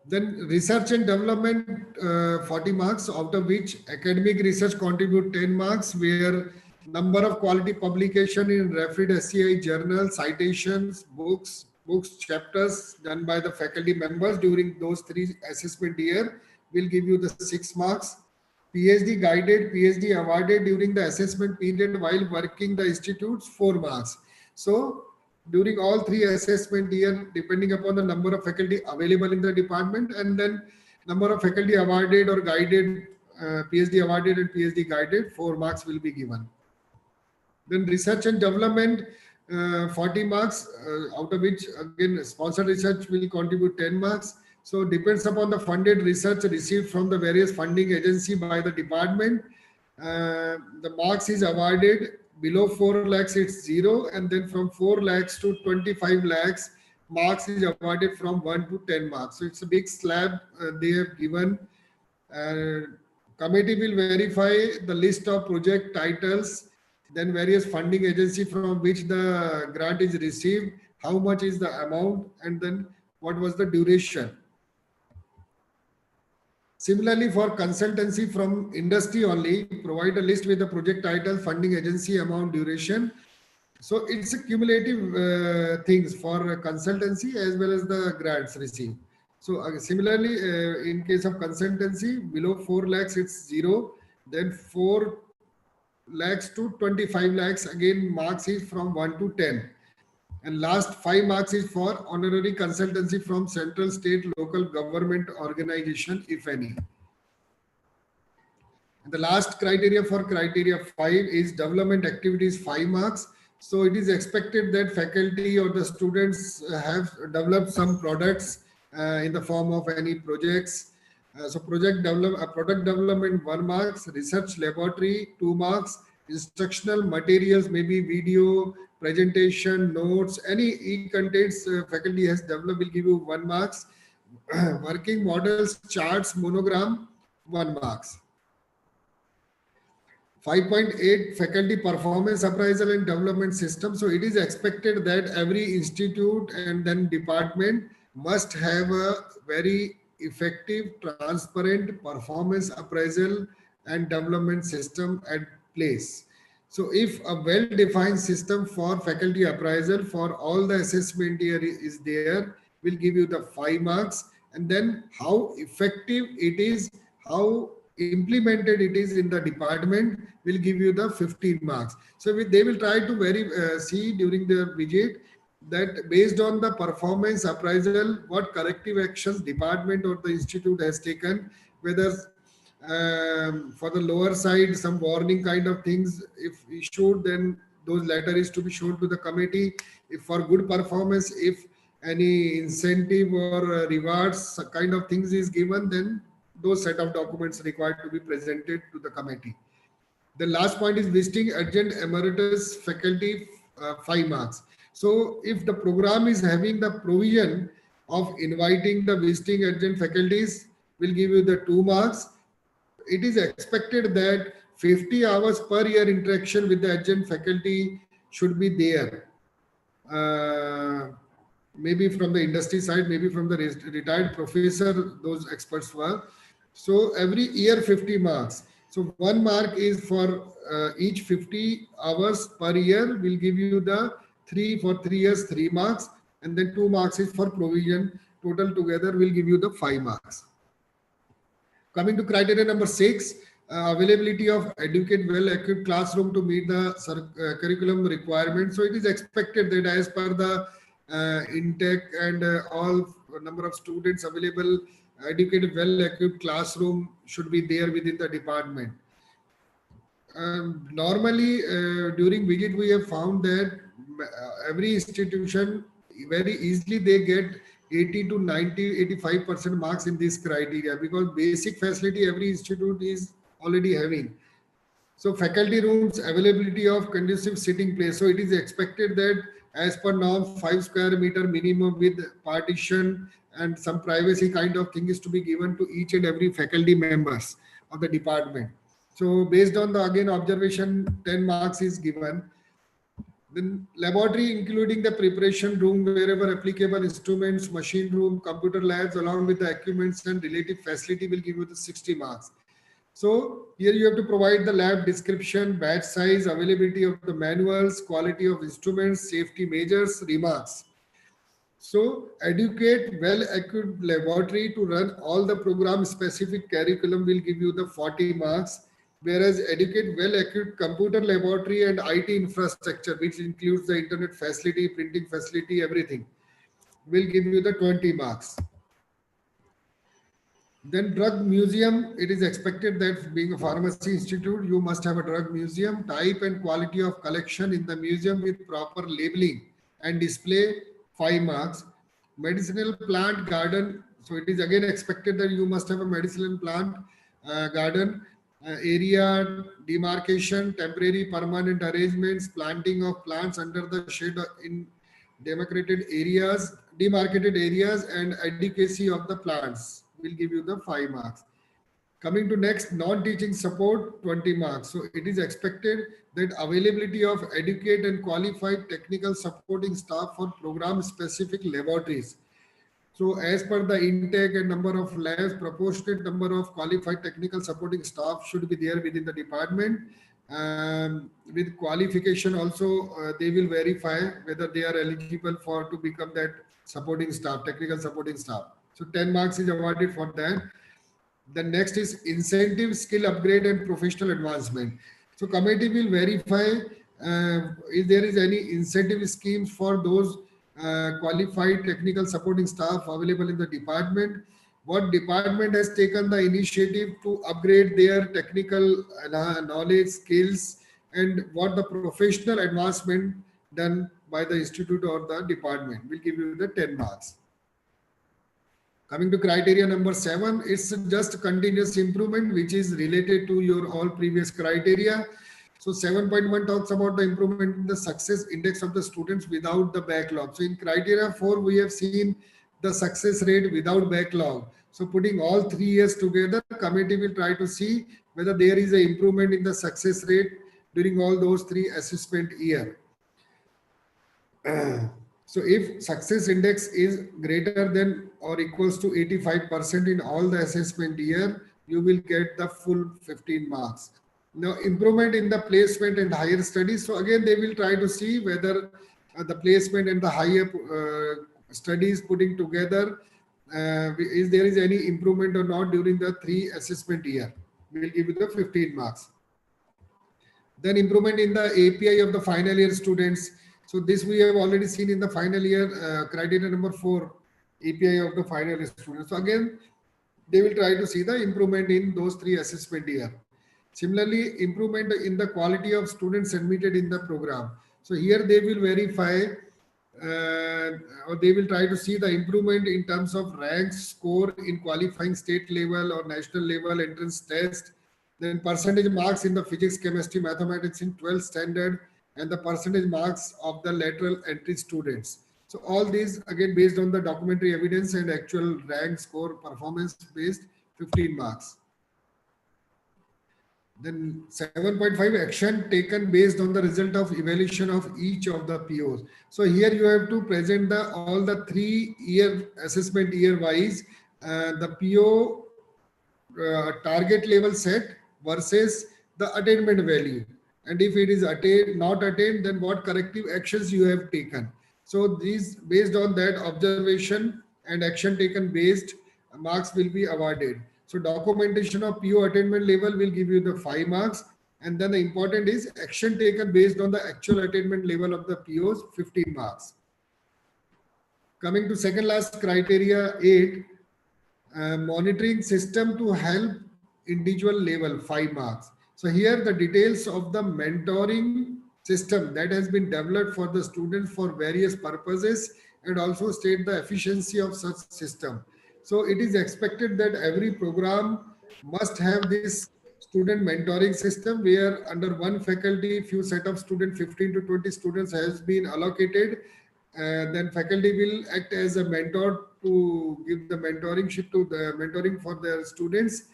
Then research and development, 40 marks, out of which academic research contribute 10 marks, where number of quality publication in referred SCI journal, citations, books, chapters done by the faculty members during those 3 assessment year will give you the 6 marks. PhD guided, PhD awarded during the assessment period while working the institutes, 4 marks. So during all 3 assessment year, depending upon the number of faculty available in the department, and then number of faculty awarded or guided, PhD awarded and PhD guided, 4 marks will be given. Then research and development, 40 marks, out of which again sponsored research will contribute 10 marks. So depends upon the funded research received from the various funding agency by the department. The marks is awarded. Below 4 lakhs it's 0, and then from 4 lakhs to 25 lakhs marks is awarded from 1 to 10 marks. So it's a big slab they have given. Committee will verify the list of project titles, then various funding agency from which the grant is received, how much is the amount, and then what was the duration. Similarly, for consultancy from industry only, provide a list with the project title, funding agency, amount, duration. So it's a cumulative things for consultancy as well as the grants received. So similarly, in case of consultancy, below 4 lakhs, it's 0. Then 4 lakhs to 25 lakhs, again, marks is from 1 to 10. And last 5 marks is for honorary consultancy from central, state, local government organization, if any. And the last criteria for criteria 5 is development activities, 5 marks. So it is expected that faculty or the students have developed some products in the form of any projects. So product development 1 marks, research laboratory 2 marks, instructional materials, maybe video, presentation, notes, any e-contents faculty has developed will give you 1 marks. Working models, charts, monogram 1 marks. 5.8 faculty performance appraisal and development system. So it is expected that every institute and then department must have a very effective, transparent performance appraisal and development system at place. So if a well-defined system for faculty appraisal for all the assessment year is there, will give you the 5 marks. And then how effective it is, how implemented it is in the department will give you the 15 marks. So they will try to see during their visit that based on the performance appraisal, what corrective actions department or the institute has taken, whether for the lower side, some warning kind of things, if issued, then those letter is to be shown to the committee. If for good performance, if any incentive or rewards kind of things is given, then those set of documents required to be presented to the committee. The last point is visiting adjunct emeritus faculty, 5 marks. So if the program is having the provision of inviting the visiting adjunct faculties, will give you the 2 marks. It is expected that 50 hours per year interaction with the adjunct faculty should be there. Maybe from the industry side, maybe from the retired professor, those experts were. So every year 50 marks. So 1 mark is for each 50 hours per year will give you the 3 for 3 years, 3 marks. And then 2 marks is for provision. Total together will give you the 5 marks. Coming to criteria number 6, availability of adequate well-equipped classroom to meet the curriculum requirements. So it is expected that as per the intake and all number of students available, adequate well-equipped classroom should be there within the department. Normally, during visit, we have found that every institution very easily they get 80 to 90, 85% marks in this criteria because basic facility every institute is already having. So faculty rooms, availability of conducive sitting place. So it is expected that as per norm, 5 square meter minimum with partition and some privacy kind of thing is to be given to each and every faculty members of the department. So based on the again observation, 10 marks is given. Then laboratory, including the preparation room, wherever applicable, instruments, machine room, computer labs, along with the equipments and related facility will give you the 60 marks. So here you have to provide the lab description, batch size, availability of the manuals, quality of instruments, safety measures, remarks. So adequate, well-equipped laboratory to run all the program-specific curriculum will give you the 40 marks. Whereas adequate, well-equipped computer laboratory and IT infrastructure, which includes the internet facility, printing facility, everything, will give you the 20 marks. Then drug museum, it is expected that being a pharmacy institute, you must have a drug museum. Type and quality of collection in the museum with proper labeling and display, 5 marks. Medicinal plant garden, so it is again expected that you must have a medicinal plant garden, area demarcation, temporary permanent arrangements, planting of plants under the shade in demarcated areas, and adequacy of the plants will give you the 5 marks. Coming to next, non-teaching support, 20 marks. So it is expected that availability of adequate and qualified technical supporting staff for program specific laboratories. So as per the intake and number of labs, proportionate number of qualified technical supporting staff should be there within the department. With qualification also, they will verify whether they are eligible for to become that supporting staff, technical supporting staff. So 10 marks is awarded for that. The next is incentive, skill upgrade and professional advancement. So committee will verify if there is any incentive schemes for those qualified technical supporting staff available in the department. What department has taken the initiative to upgrade their technical knowledge, skills, and what the professional advancement done by the institute or the department will give you the 10 marks. Coming to criteria number 7, it's just continuous improvement, which is related to your all previous criteria. So 7.1 talks about the improvement in the success index of the students without the backlog. So in criteria 4, we have seen the success rate without backlog. So putting all 3 years together, committee will try to see whether there is an improvement in the success rate during all those 3 assessment year. So if success index is greater than or equals to 85% in all the assessment year, you will get the full 15 marks. Now improvement in the placement and higher studies. So again, they will try to see whether the placement and the higher studies putting together, is there is any improvement or not during the 3 assessment year. We will give you the 15 marks. Then improvement in the API of the final year students. So this we have already seen in the final year criteria number 4, API of the final year students. So again, they will try to see the improvement in those 3 assessment year. Similarly, improvement in the quality of students admitted in the program. So here they will verify or they will try to see the improvement in terms of ranks, score in qualifying state level or national level entrance test, then percentage marks in the physics, chemistry, mathematics in 12th standard, and the percentage marks of the lateral entry students. So all these again based on the documentary evidence and actual rank, score, performance based, 15 marks. Then 7.5 action taken based on the result of evaluation of each of the POs. So here you have to present all the 3 year assessment year wise the PO target level set versus the attainment value. And if it is not attained, then what corrective actions you have taken. So these based on that observation and action taken based marks will be awarded. So documentation of PO attainment level will give you the 5 marks. And then the important is action taken based on the actual attainment level of the POs, 15 marks. Coming to second last criteria 8, monitoring system to help individual level, 5 marks. So here the details of the mentoring system that has been developed for the students for various purposes and also state the efficiency of such system. So it is expected that every program must have this student mentoring system where under one faculty, few set of students, 15 to 20 students has been allocated. Then faculty will act as a mentor to give the mentorship to the mentoring for their students.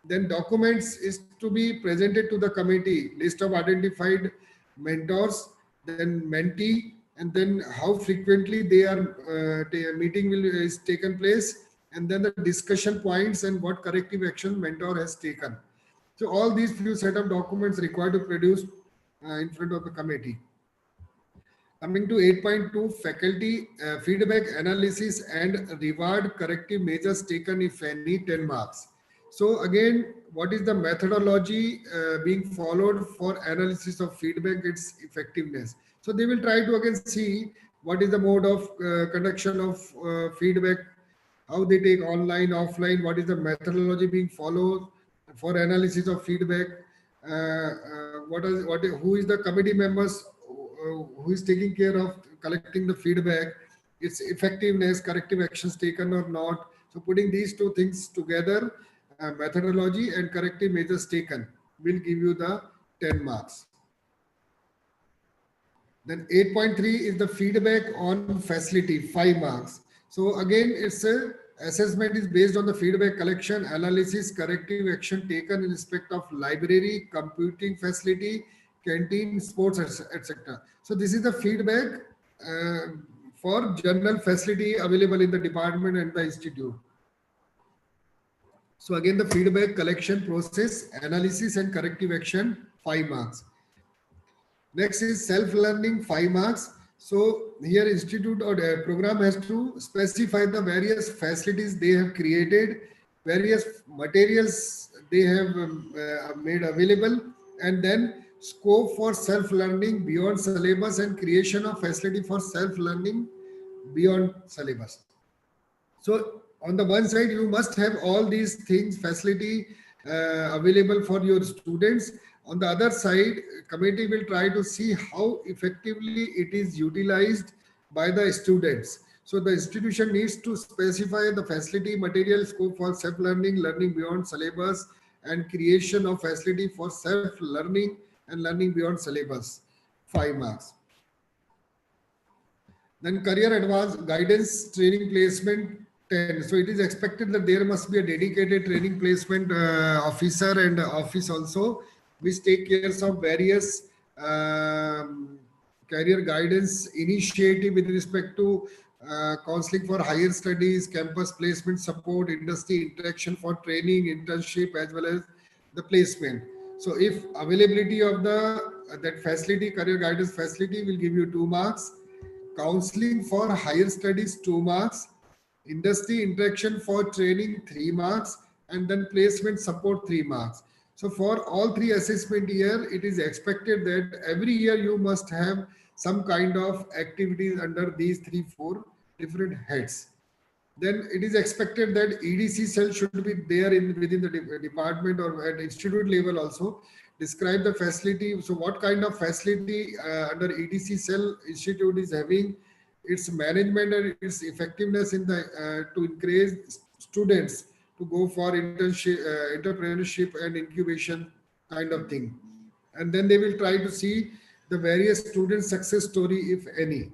Then documents is to be presented to the committee, list of identified mentors, then mentee, and then how frequently they are meeting is taken place, and then the discussion points and what corrective action mentor has taken. So all these few set of documents required to produce in front of the committee. Coming to 8.2, faculty feedback analysis and reward corrective measures taken if any, 10 marks. So again, what is the methodology being followed for analysis of feedback, its effectiveness? So they will try to again see what is the mode of conduction of feedback, how they take online, offline, what is the methodology being followed for analysis of feedback, who is the committee members who is taking care of collecting the feedback, its effectiveness, corrective actions taken or not. So putting these two things together, methodology and corrective measures taken, will give you the 10 marks. Then 8.3 is the feedback on facility, 5 marks. So again, it's a assessment is based on the feedback collection, analysis, corrective action taken in respect of library, computing facility, canteen, sports, etc. So this is the feedback uh, for general facility available in the department and the institute. So again, the feedback collection process, analysis and corrective action, 5 marks. Next is self-learning, 5 marks. So here institute or program has to specify the various facilities they have created, various materials they have made available, and then scope for self-learning beyond syllabus and creation of facility for self-learning beyond syllabus. So on the one side, you must have all these things, facility available for your students. On the other side, committee will try to see how effectively it is utilized by the students. So the institution needs to specify the facility, material, scope for self-learning, learning beyond syllabus, and creation of facility for self-learning and learning beyond syllabus, 5 marks. Then career advance guidance training placement 10. So it is expected that there must be a dedicated training placement officer and office also, which take care of various career guidance initiative with respect to counseling for higher studies, campus placement support, industry interaction for training, internship, as well as the placement. So if availability of the that facility, career guidance facility, will give you 2 marks. Counseling for higher studies, 2 marks. Industry interaction for training, 3 marks. And then placement support, 3 marks. So for all 3 assessment year, it is expected that every year you must have some kind of activities under these 3-4 different heads. Then it is expected that EDC cell should be there within the department or at institute level also. Describe the facility. So what kind of facility under EDC cell institute is having, its management and its effectiveness in the to encourage students to go for internship, entrepreneurship and incubation kind of thing. And then they will try to see the various student success story, if any.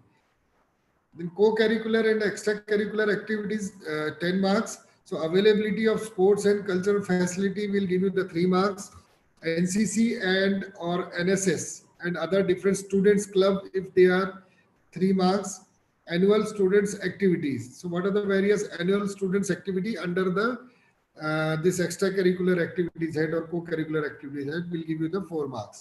Then co-curricular and extracurricular activities, 10 marks. So availability of sports and cultural facility will give you the 3 marks. NCC and or NSS and other different students club, if they are, 3 marks. Annual students activities. So what are the various annual students activity under the this extracurricular activities head or co-curricular activities head will give you the 4 marks.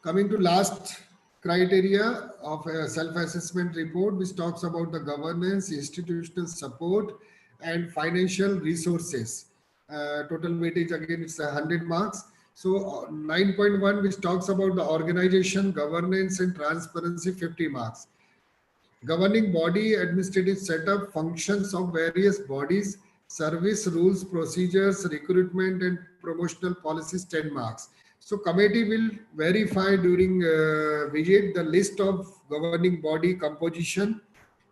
Coming to last criteria of a self-assessment report, which talks about the governance, institutional support, and financial resources. Total weightage, again, it's 100 marks. So 9.1, which talks about the organization, governance, and transparency, 50 marks. Governing body, administrative setup, functions of various bodies, service rules, procedures, recruitment, and promotional policies, 10 marks. So committee will verify during visit the list of governing body composition,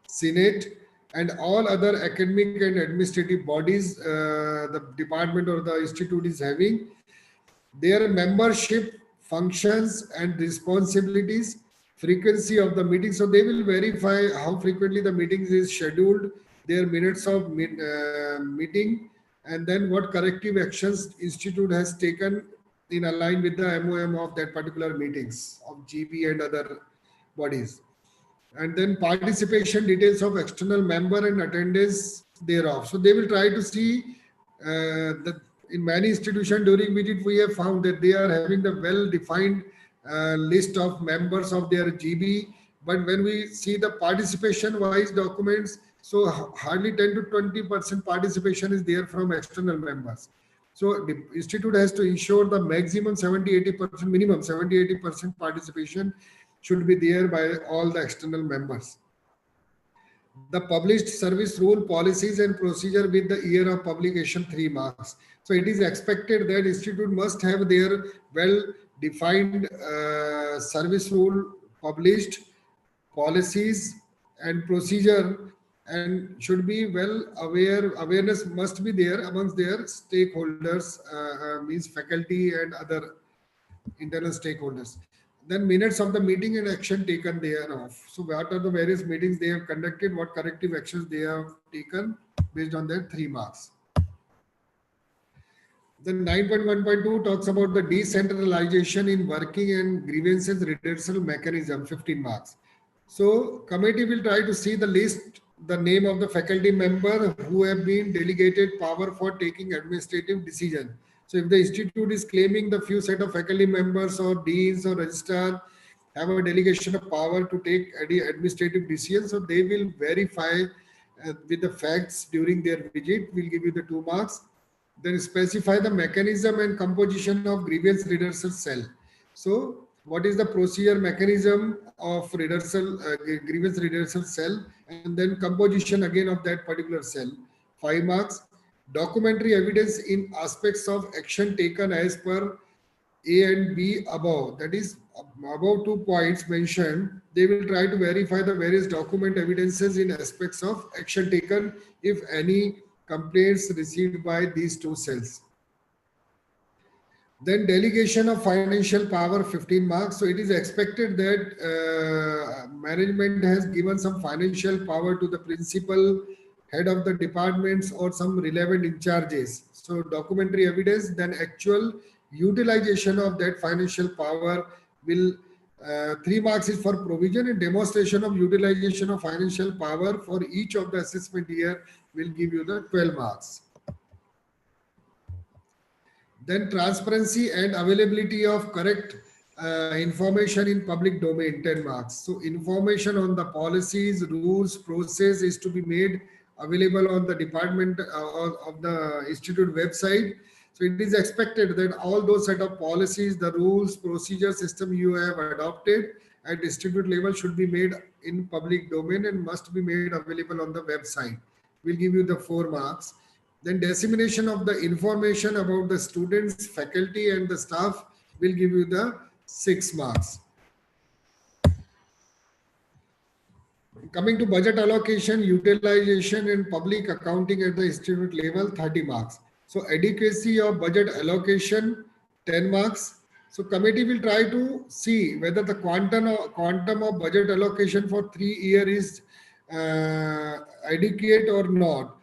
Senate, and all other academic and administrative bodies the department or the institute is having, their membership, functions and responsibilities, frequency of the meeting. So they will verify how frequently the meetings is scheduled, their minutes of meeting, and then what corrective actions institute has taken in align with the MOM of that particular meetings of GB and other bodies. And then participation details of external member and attendance thereof. So they will try to see that in many institutions during visit we have found that they are having the well-defined list of members of their GB. But when we see the participation-wise documents, so hardly 10 to 20% participation is there from external members. So the institute has to ensure the maximum 70-80%, minimum 70-80% participation should be there by all the external members. The published service rule, policies and procedure with the year of publication 3 marks. So it is expected that institute must have their well defined service rule published, policies and procedure, and should be well awareness must be there amongst their stakeholders, means faculty and other internal stakeholders. Then minutes of the meeting and action taken thereof. So what are the various meetings they have conducted, what corrective actions they have taken based on their 3 marks. Then 9.1.2 talks about the decentralization in working and grievances redressal mechanism, 15 marks. So committee will try to see the list, the name of the faculty member who have been delegated power for taking administrative decision. So if the institute is claiming the few set of faculty members or deans or registrar have a delegation of power to take any administrative decisions, so they will verify with the facts during their visit, will give you the 2 marks. Then specify the mechanism and composition of grievance redressal cell. So what is the procedure mechanism of redressal, grievance redressal cell, and then composition again of that particular cell, 5 marks. Documentary evidence in aspects of action taken as per A and B above, that is above 2 points mentioned, they will try to verify the various document evidences in aspects of action taken, if any complaints received by these 2 cells. Then delegation of financial power, 15 marks. So it is expected that management has given some financial power to the principal, head of the departments or some relevant in charges. So documentary evidence, then actual utilization of that financial power will 3 marks is for provision, and demonstration of utilization of financial power for each of the assessment year will give you the 12 marks. Then transparency and availability of correct information in public domain, 10 marks. So information on the policies, rules, process is to be made available on the department of the institute website. So it is expected that all those set of policies, the rules, procedure system you have adopted at institute level should be made in public domain and must be made available on the website. We'll give you the 4 marks. Then dissemination of the information about the students, faculty and the staff will give you the 6 marks. Coming to budget allocation, utilization and public accounting at the institute level, 30 marks. So adequacy of budget allocation, 10 marks. So committee will try to see whether the quantum of budget allocation for 3 years is adequate or not.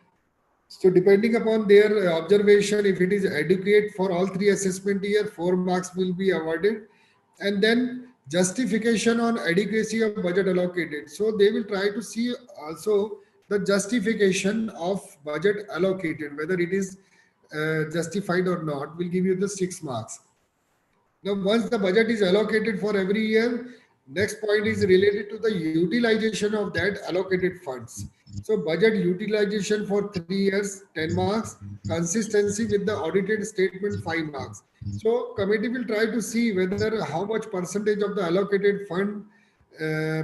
So depending upon their observation, if it is adequate for all 3 assessment year, 4 marks will be awarded. And then justification on adequacy of budget allocated. So they will try to see also the justification of budget allocated, whether it is justified or not, will give you the 6 marks. Now, once the budget is allocated for every year, next point is related to the utilization of that allocated funds. So budget utilization for 3 years, 10 marks, consistency with the audited statement, 5 marks. So committee will try to see whether how much percentage of the allocated fund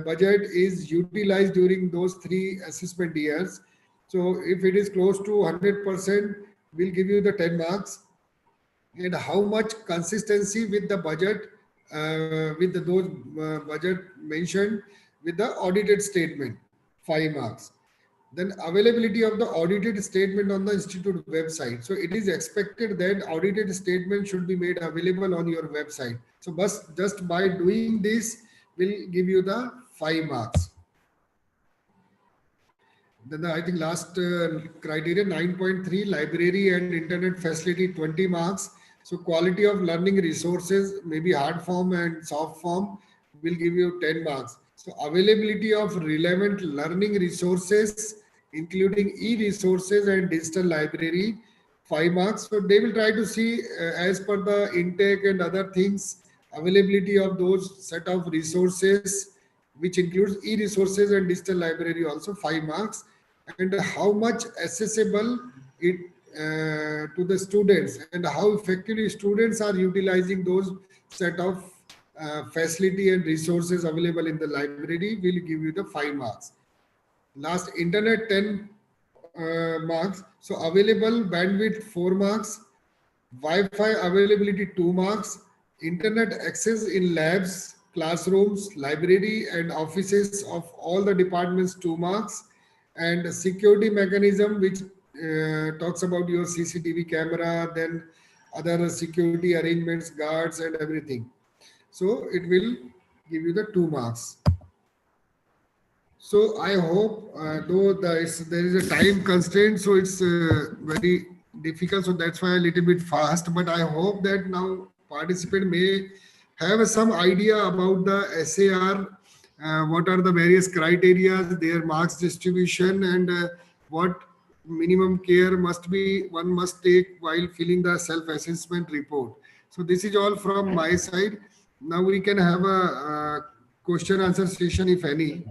budget is utilized during those 3 assessment years. So if it is close to 100%, we'll give you the 10 marks. And how much consistency with the budget, with those budget mentioned with the audited statement, 5 marks. Then availability of the audited statement on the institute website. So it is expected that audited statement should be made available on your website. So just by doing this will give you the 5 marks. Then I think last criteria, 9.3, library and internet facility, 20 marks. So quality of learning resources, maybe hard form and soft form, will give you 10 marks. So availability of relevant learning resources, including e-resources and digital library, 5 marks. So they will try to see as per the intake and other things, availability of those set of resources, which includes e-resources and digital library, also 5 marks. And how much accessible it to the students and how effectively students are utilizing those set of facility and resources available in the library will give you the 5 marks. Last, internet 10 marks. So available bandwidth 4 marks, Wi-Fi availability 2 marks, internet access in labs, classrooms, library and offices of all the departments 2 marks, and security mechanism which talks about your CCTV camera, then other security arrangements, guards and everything. So it will give you the 2 marks. So I hope, though there is a time constraint, so it's very difficult. So that's why a little bit fast. But I hope that now participant may have some idea about the SAR, what are the various criteria, their marks distribution, and what minimum care one must take while filling the self-assessment report. So this is all from my side. Now we can have a question answer session if any.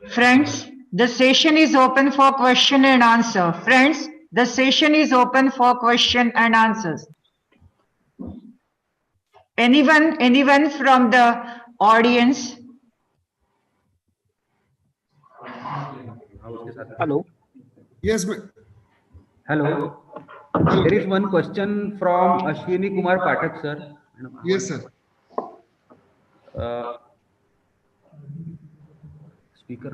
Friends, the session is open for question and answer. Friends, the session is open for question and answers. Anyone from the audience? Hello. Yes, ma'am. Hello. There is one question from Ashwini Kumar Pathak, sir. Yes, sir. Speaker.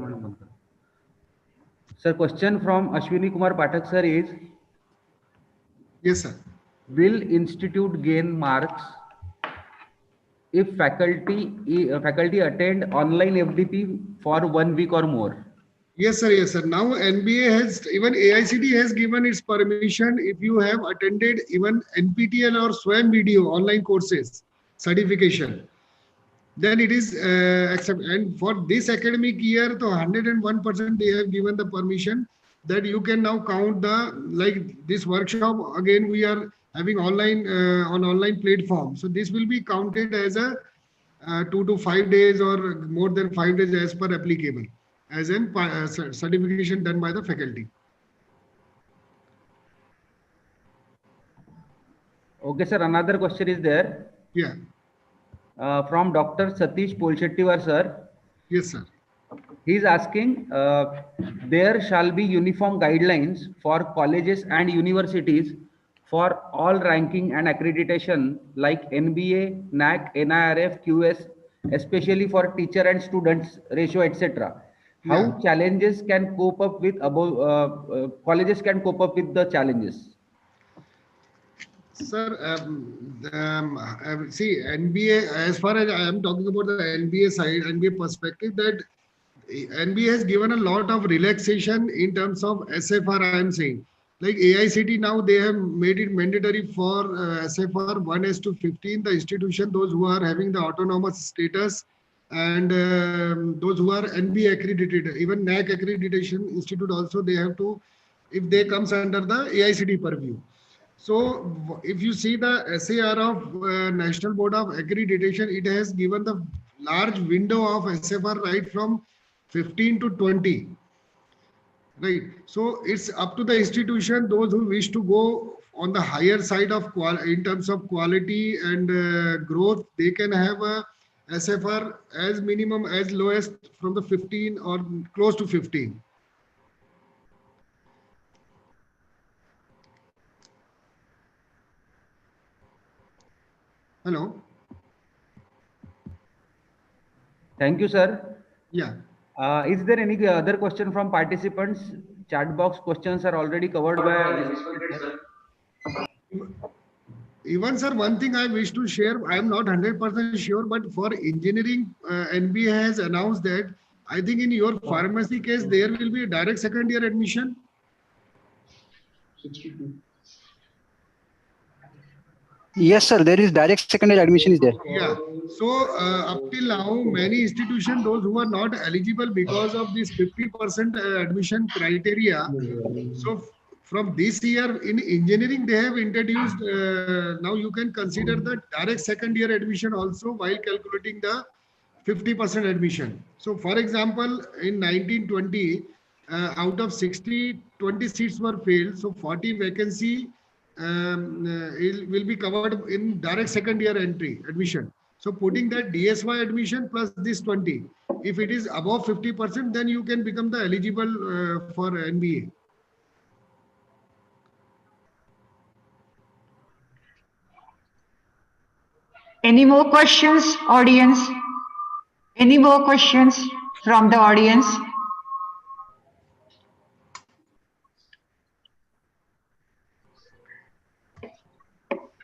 Sir, question from Ashwini Kumar Pathak, sir, is: Yes, sir. will institute gain marks if faculty attend online FDP for 1 week or more? Yes, sir. Yes, sir. Now NBA has, even AICD has given its permission if you have attended even NPTEL or SWAM video online courses certification, then it is accepted. And for this academic year, to 101% they have given the permission that you can now count the, like this workshop again we are having online on online platform. So this will be counted as a 2 to 5 days or more than 5 days as per applicable, as in certification done by the faculty. Okay, sir. Another question is there. Yeah. From Dr. Satish Polshettiwar, sir. Yes, sir. He is asking, there shall be uniform guidelines for colleges and universities for all ranking and accreditation like NBA, NAC, NIRF, QS, especially for teacher and students ratio, etc. How challenges can cope up with colleges can cope up with the challenges? Sir, see, NBA, as far as I am talking about the NBA side, NBA perspective, that NBA has given a lot of relaxation in terms of SFR, I am saying. Like AICT now, they have made it mandatory for SFR 1:15, the institution, those who are having the autonomous status, and those who are NBA accredited, even NAC accreditation institute also, they have to, if they comes under the AICT purview. So if you see the SAR of National Board of Accreditation, it has given the large window of SFR right from 15 to 20. Right. So it's up to the institution, those who wish to go on the higher side of in terms of quality and growth, they can have a SFR as minimum, as lowest from the 15 or close to 15. Hello. Thank you, sir. Yeah. Is there any other question from participants? Chat box questions are already covered by. Even, sir, one thing I wish to share, I am not 100% sure, but for engineering, NBA has announced that I think in your pharmacy case, there will be a direct second year admission. 62. Yes, sir. There is direct secondary admission is there. Yeah. So up till now, many institutions, those who are not eligible because of this 50% admission criteria. So from this year in engineering, they have introduced, now you can consider the direct second year admission also while calculating the 50% admission. So for example, in 1920, out of 60, 20 seats were filled. So 40 vacancy will be covered in direct second year entry admission. So putting that DSY admission plus this 20, if it is above 50%, then you can become the eligible for NBA. Any more questions, audience? Any more questions from the audience?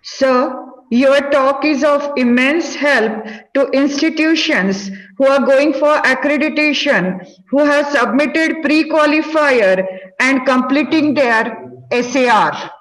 Sir, your talk is of immense help to institutions who are going for accreditation, who have submitted pre-qualifier and completing their SAR.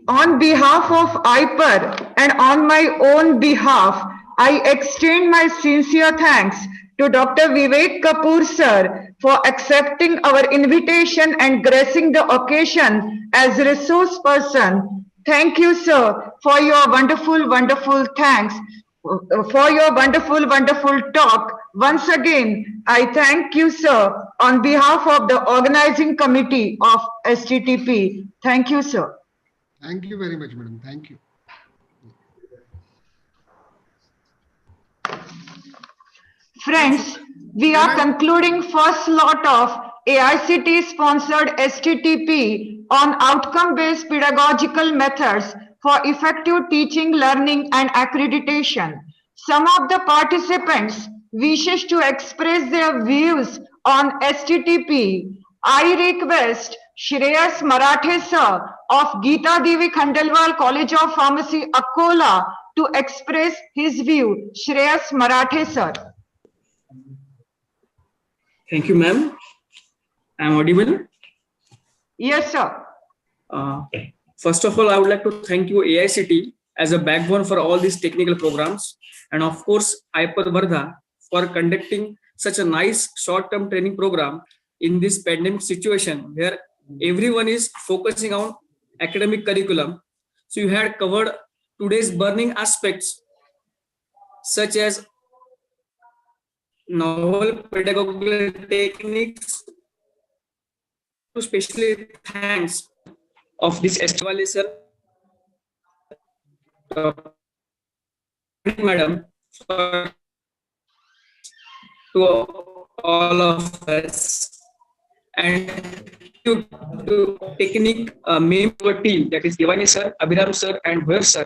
On behalf of IPER and on my own behalf, I extend my sincere thanks to Dr. Vivek Kapoor sir for accepting our invitation and gracing the occasion as resource person. Thank you, sir, for your wonderful thanks, for your wonderful talk. Once again, I thank you, sir, on behalf of the organizing committee of STTP. Thank you, sir. Thank you very much, madam. Thank you. Friends, we are concluding first lot of AICT sponsored STTP on outcome-based pedagogical methods for effective teaching, learning and accreditation. Some of the participants wishes to express their views on STTP. I request Shreyas Marathe sir of Geeta Devi Khandelwal College of Pharmacy, Akola to express his view. Shreyas Marathe sir. Thank you, ma'am. I am audible? Yes, sir. First of all, I would like to thank you, AICT, as a backbone for all these technical programs, and of course, IPER Vardha for conducting such a nice short-term training program in this pandemic situation where everyone is focusing on academic curriculum. So you had covered today's burning aspects such as novel pedagogical techniques. Especially thanks of this evaluation, madam, for to all of us, and to technique member team, that is Devani sir, Abhiram sir, and Bhair sir.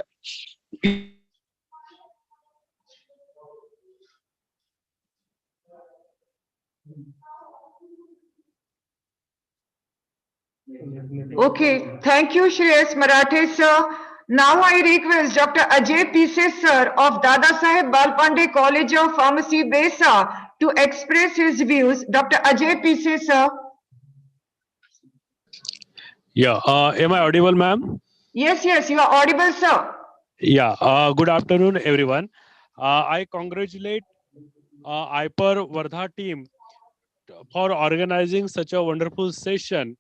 Okay, thank you, Shreyas Marathe sir. Now I request Dr. Ajay Pise sir of Dada Saheb Balpande College of Pharmacy, Besa to express his views. Dr. Ajay Pise sir. Yeah, am I audible, ma'am? Yes, you are audible, sir. Yeah, good afternoon, everyone. I congratulate IPER Vardha team for organizing such a wonderful session.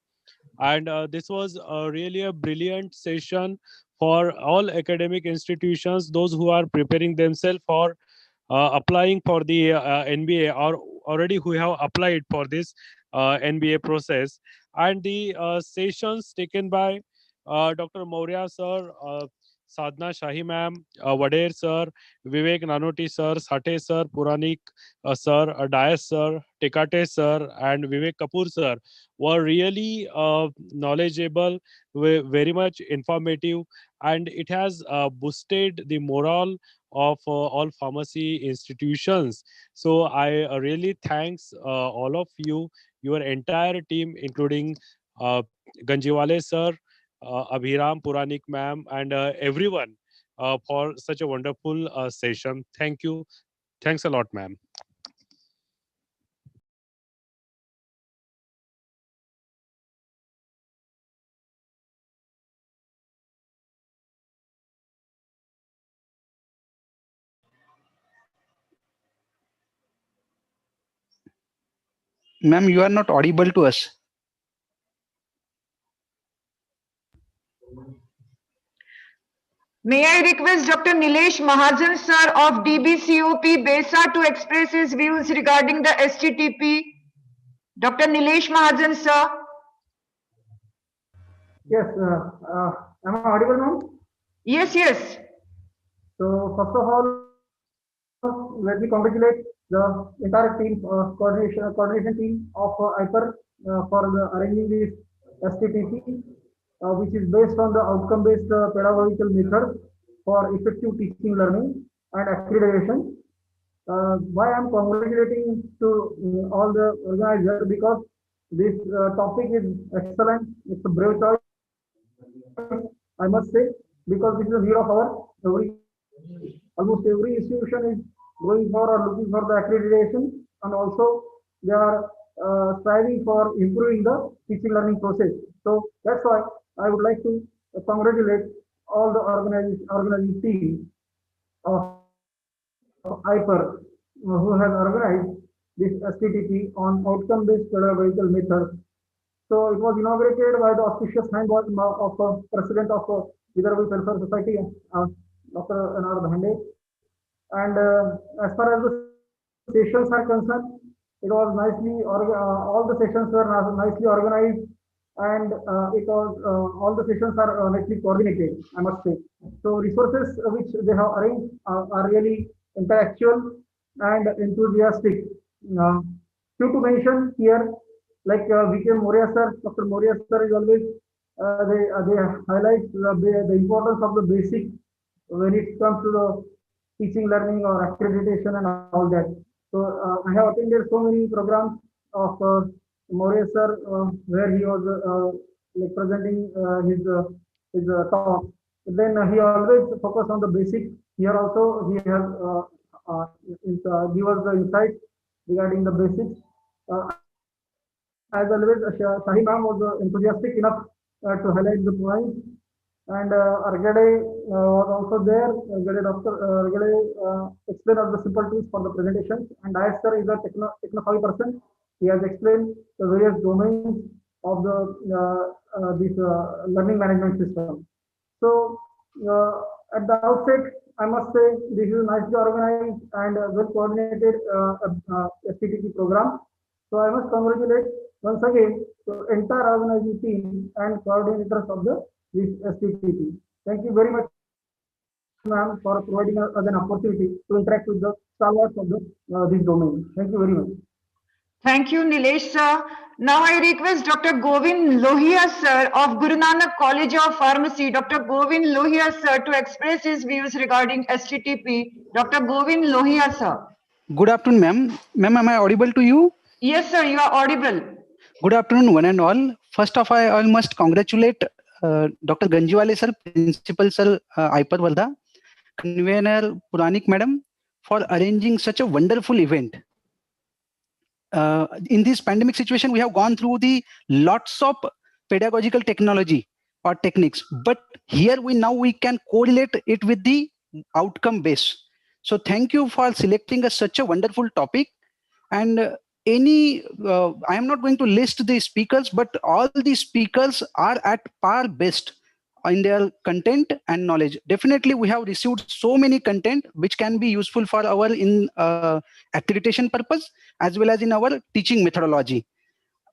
And this was really a brilliant session for all academic institutions, those who are preparing themselves for applying for the NBA or already who have applied for this NBA process. And the sessions taken by Dr. Maurya sir, Sadhna Shahi ma'am, Wader sir, Vivek Nanoti sir, Sate sir, Puranik sir, Dias sir, Tekate sir, and Vivek Kapoor sir were really knowledgeable, very much informative, and it has boosted the morale of all pharmacy institutions. So I really thanks all of you, your entire team, including Ganjiwale sir, Abhiram, Puranik ma'am, and everyone for such a wonderful session. Thank you. Thanks a lot, ma'am. Ma'am, you are not audible to us. May I request Dr. Nilesh Mahajan sir of DBCOP Besa to express his views regarding the STTP. Dr. Nilesh Mahajan sir. Yes, am I audible now? Yes. So first of all, let me congratulate the entire team, coordination team of IPER for arranging this STTP, which is based on the outcome-based pedagogical method for effective teaching, learning, and accreditation. Why I'm congratulating to all the organizers, because this topic is excellent. It's a brave choice, I must say, because this is the need of our almost every institution is going for or looking for the accreditation, and also they are striving for improving the teaching learning process. So that's why I would like to congratulate all the organizing team of IPER who has organized this STTP on outcome-based pedagogical methods. So it was inaugurated by the auspicious hand of President of Vidarbha Welfare Society, Dr. N.R. Dhande. And as far as the sessions are concerned, it was all the sessions were nicely organized, and all the sessions are nicely coordinated, I must say. So resources which they have arranged are really intellectual and enthusiastic. Few to mention here, like V.K. Moria sir, Dr. Moria sir is always they highlight the importance of the basic when it comes to the teaching, learning, or accreditation and all that. So I have attended so many programs of Moria sir where he was like presenting his talk. Then he always focus on the basic. Here also he has give us the insight regarding the basics. As always, Shahi ma'am was enthusiastic enough to highlight the points. And Argade was also there. Argade explained all the simple tools for the presentation. And Ayaz sir is a techno person. He has explained the various domains of the this learning management system. So at the outset, I must say this is a nicely organized and well coordinated STTP program. So I must congratulate once again the entire organizing team and coordinators of this STTP. Thank you very much, ma'am, for providing us an opportunity to interact with the stalwarts of this domain. Thank you very much. Thank you, Nilesh sir. Now I request Dr. Govind Lohia sir of Guru Nanak College of Pharmacy, Dr. Govind Lohia sir, to express his views regarding STTP. Dr. Govind Lohia sir. Good afternoon, ma'am. Ma'am, am I audible to you? Yes, sir, you are audible. Good afternoon, one and all. First of all, I must congratulate Dr. Ganjiwale sir, Principal sir, IPER Wardha, Convener Puranik madam, for arranging such a wonderful event. In this pandemic situation, we have gone through the lots of pedagogical technology or techniques, but here we can correlate it with the outcome base. So thank you for selecting such a wonderful topic. And I am not going to list the speakers, but all the speakers are at par best in their content and knowledge. Definitely, we have received so many content which can be useful for our accreditation purpose as well as in our teaching methodology.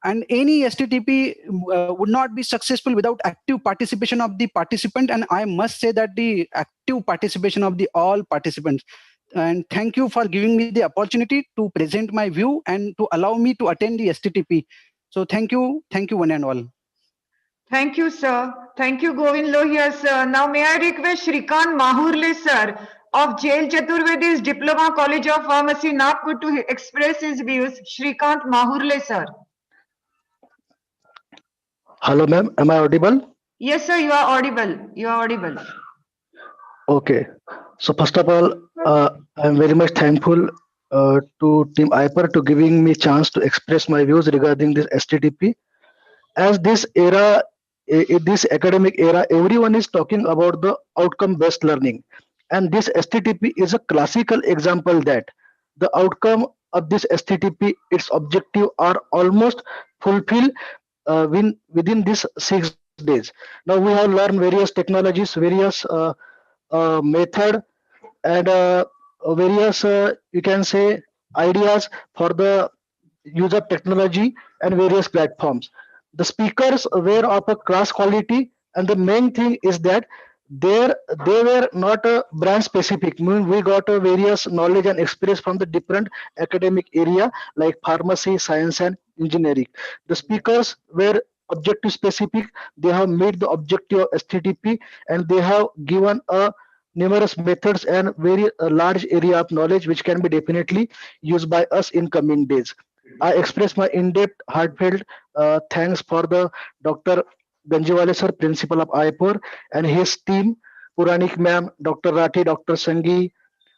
And any STTP would not be successful without active participation of the participant. And I must say that the active participation of the all participants. And thank you for giving me the opportunity to present my view and to allow me to attend the STTP. So thank you one and all. Thank you, sir. Thank you, Govind Lohia sir. Now may I request Shrikant Mahurle sir of Jail Chaturvedi's Diploma College of Pharmacy, Nagpur, to express his views. Shrikant Mahurle sir. Hello, ma'am. Am I audible? Yes, sir, you are audible. You are audible. Okay. So first of all, I am very much thankful to Team IPER to giving me chance to express my views regarding this STTP. As this era, in this academic era, everyone is talking about the outcome-based learning. And this STTP is a classical example that the outcome of this STTP, its objective are almost fulfilled within these 6 days. Now we have learned various technologies, various method, and various you can say ideas for the use of technology and various platforms. The speakers were of a class quality, and the main thing is that there they were not brand specific. Mean we got various knowledge and experience from the different academic area like pharmacy, science, and engineering. The speakers were objective specific. They have made the objective of STTP, and they have given a numerous methods and very large area of knowledge which can be definitely used by us in coming days. I express my in-depth, heartfelt thanks for the Dr. Ganjiwale sir, principal of IPER, and his team, Puranik ma'am, Dr. Rathi, Dr. Sangi,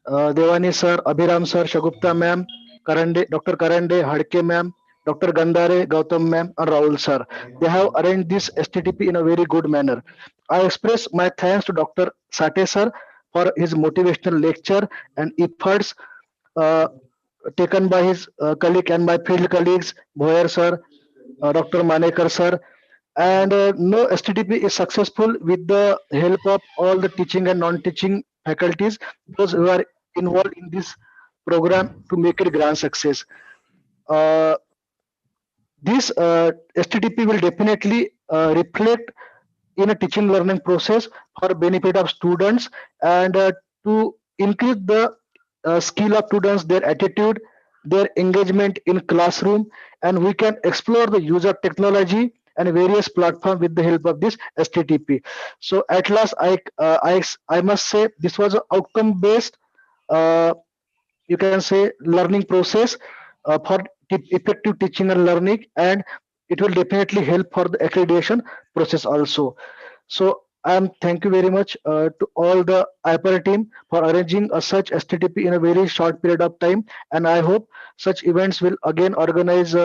Devani sir, Abhiram sir, Shagupta ma'am, Karande, Dr. Karande, Hadke ma'am, Dr. Gandhare, Gautam ma'am, and Rahul sir. They have arranged this STTP in a very good manner. I express my thanks to Dr. Sate sir for his motivational lecture and efforts uh, taken by his colleague and my field colleagues, Bhoyer sir, Dr. Manekar sir, and no STTP is successful with the help of all the teaching and non-teaching faculties, those who are involved in this program to make it grand success. Uh, this STTP will definitely reflect in a teaching learning process for benefit of students and to increase the skill of students, their attitude, their engagement in classroom, and we can explore the use of technology and various platforms with the help of this STTP. So at last, I must say this was an outcome based. Uh, you can say learning process for effective teaching and learning, and it will definitely help for the accreditation process also. So I'm thank you very much to all the IPER team for arranging a such STTP in a very short period of time, and I hope such events will again organize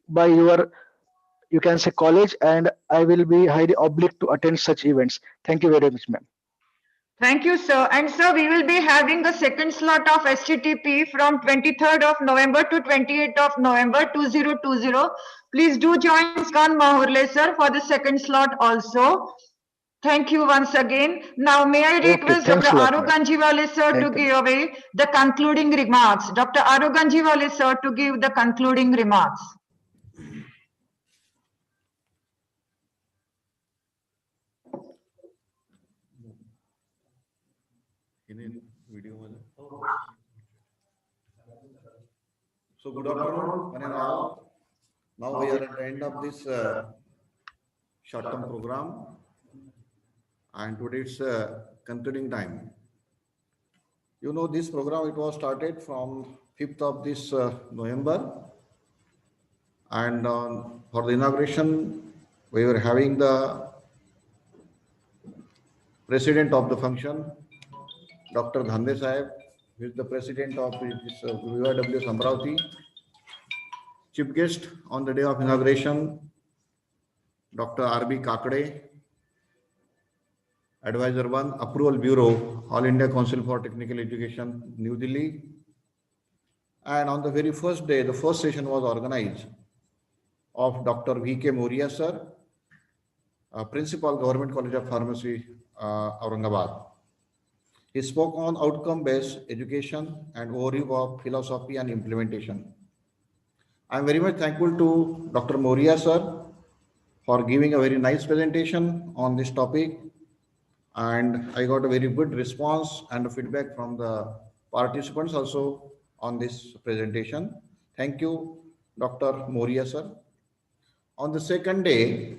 by your, you can say, college, and I will be highly obliged to attend such events. Thank you very much, ma'am. Thank you, sir. And sir, we will be having the second slot of STTP from 23rd of November to 28th of November 2020. Please do join Skan Mahurle, sir, for the second slot also. Thank you once again. Now, may I Okay, request thanks Dr. a lot, Aru ma'am. Ganjiwale, sir, to Thank you. give away the concluding remarks. Dr. Aru Ganjiwale, sir, to give the concluding remarks. So good afternoon, one and all. Now we are at the end of this short-term program, and today it's concluding time. You know, this program, it was started from 5th of this November, and for the inauguration, we were having the president of the function, Dr. Dhande Sahib, who is the president of this VYW Samravati. Chief guest on the day of inauguration, Dr. R.B. Kakade, Advisor 1, Approval Bureau, All India Council for Technical Education, New Delhi. And on the very first day, the first session was organized of Dr. V.K. Moria, sir, Principal, Government College of Pharmacy, Aurangabad. He spoke on outcome-based education and overview of philosophy and implementation. I am very much thankful to Dr. Moria, sir, for giving a very nice presentation on this topic. And I got a very good response and feedback from the participants also on this presentation. Thank you, Dr. Moria, sir. On the second day,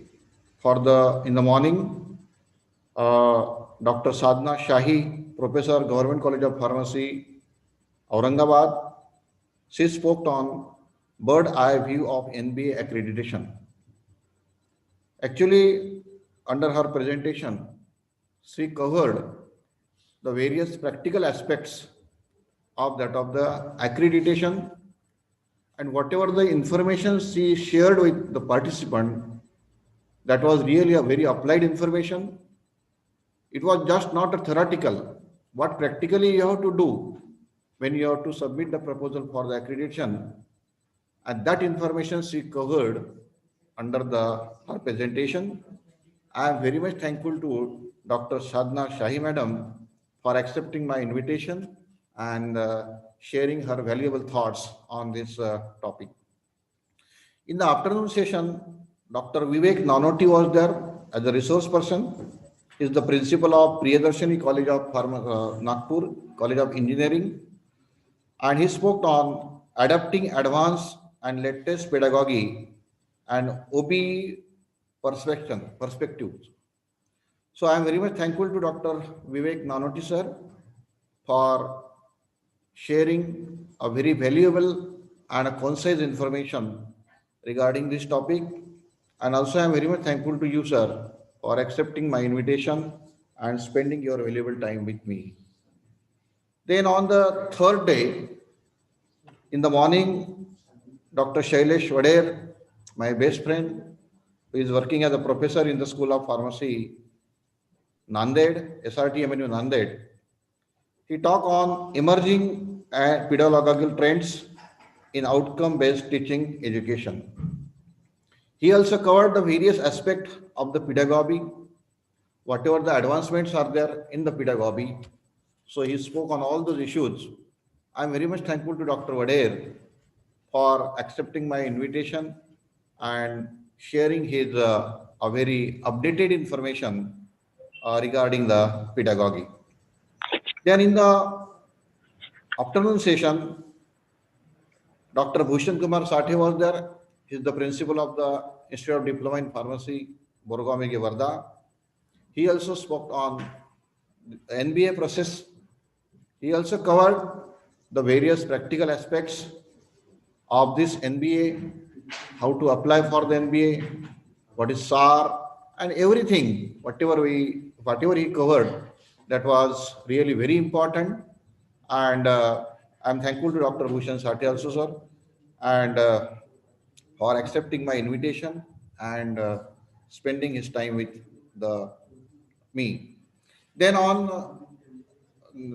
in the morning, Dr. Sadhna Shahi, Professor, Government College of Pharmacy, Aurangabad, she spoke on bird eye view of NBA accreditation. Actually, under her presentation, she covered the various practical aspects of the accreditation, and whatever the information she shared with the participant, that was really a very applied information. It was just not a theoretical. What practically you have to do when you have to submit the proposal for the accreditation, and that information she covered under her presentation. I am very much thankful to Dr. Sadhna Shahi Madam for accepting my invitation and sharing her valuable thoughts on this topic. In the afternoon session, Dr. Vivek Nanoti was there as a resource person. is the principal of Priyadarshini College of Nagpur, College of Engineering, and he spoke on adapting advanced and latest pedagogy and OB perspectives. So I am very much thankful to Dr. Vivek Nanoti sir for sharing a very valuable and a concise information regarding this topic. And also I am very much thankful to you, sir, for accepting my invitation and spending your valuable time with me. Then on the third day, in the morning, Dr. Shailesh Vader, my best friend, who is working as a professor in the School of Pharmacy, Nanded, SRTMNU Nanded, he talked on emerging pedagogical trends in outcome-based teaching education. He also covered the various aspects of the pedagogy, whatever the advancements are there in the pedagogy. So he spoke on all those issues. I'm very much thankful to Dr. Vader for accepting my invitation and sharing his a very updated information regarding the pedagogy. Then in the afternoon session, Dr. Bhushan Kumar Sathe was there. He is the principal of the Institute of Diploma in Pharmacy, Borgaon Varda. He also spoke on the NBA process. He also covered the various practical aspects of this NBA, how to apply for the NBA, what is SAR, and everything, whatever he covered, that was really very important. And I'm thankful to Dr. Bhushan Sathe also, sir, and for accepting my invitation and spending his time with me. Then on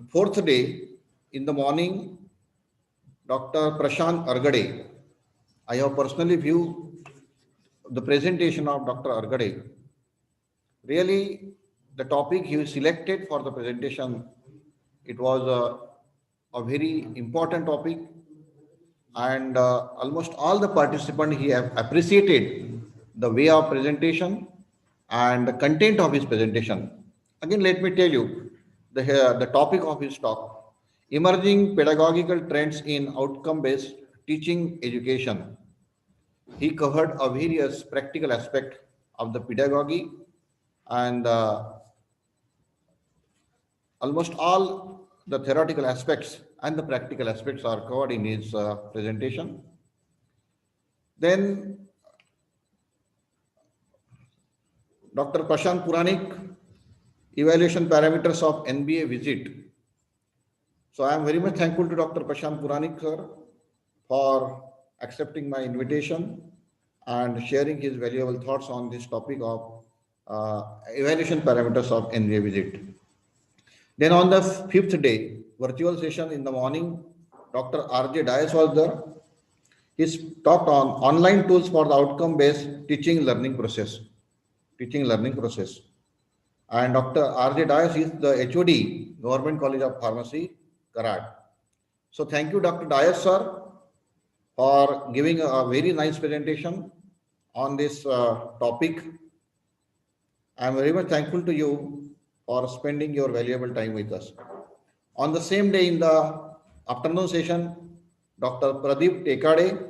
fourth day, in the morning, Dr. Prashant Argade, I have personally viewed the presentation of Dr. Argade. Really, the topic he selected for the presentation, it was a very important topic, and almost all the participants he have appreciated the way of presentation and the content of his presentation. Again, let me tell you the topic of his talk: emerging pedagogical trends in outcome-based teaching education. He covered a various practical aspect of the pedagogy, and almost all the theoretical aspects and the practical aspects are covered in his presentation. Then Dr. Prashant Puranik, evaluation parameters of NBA visit. So I am very much thankful to Dr. Prashant Puranik sir for accepting my invitation and sharing his valuable thoughts on this topic of evaluation parameters of NBA visit. Then on the fifth day, virtual session in the morning, Dr. R.J. Dias was there. He talked on online tools for the outcome-based teaching learning process. And Dr. R.J. Dias is the HOD, Government College of Pharmacy, Karad. So thank you, Dr. Dias, sir, for giving a very nice presentation on this topic. I am very much thankful to you for spending your valuable time with us. On the same day in the afternoon session, Dr. Pradeep Tekade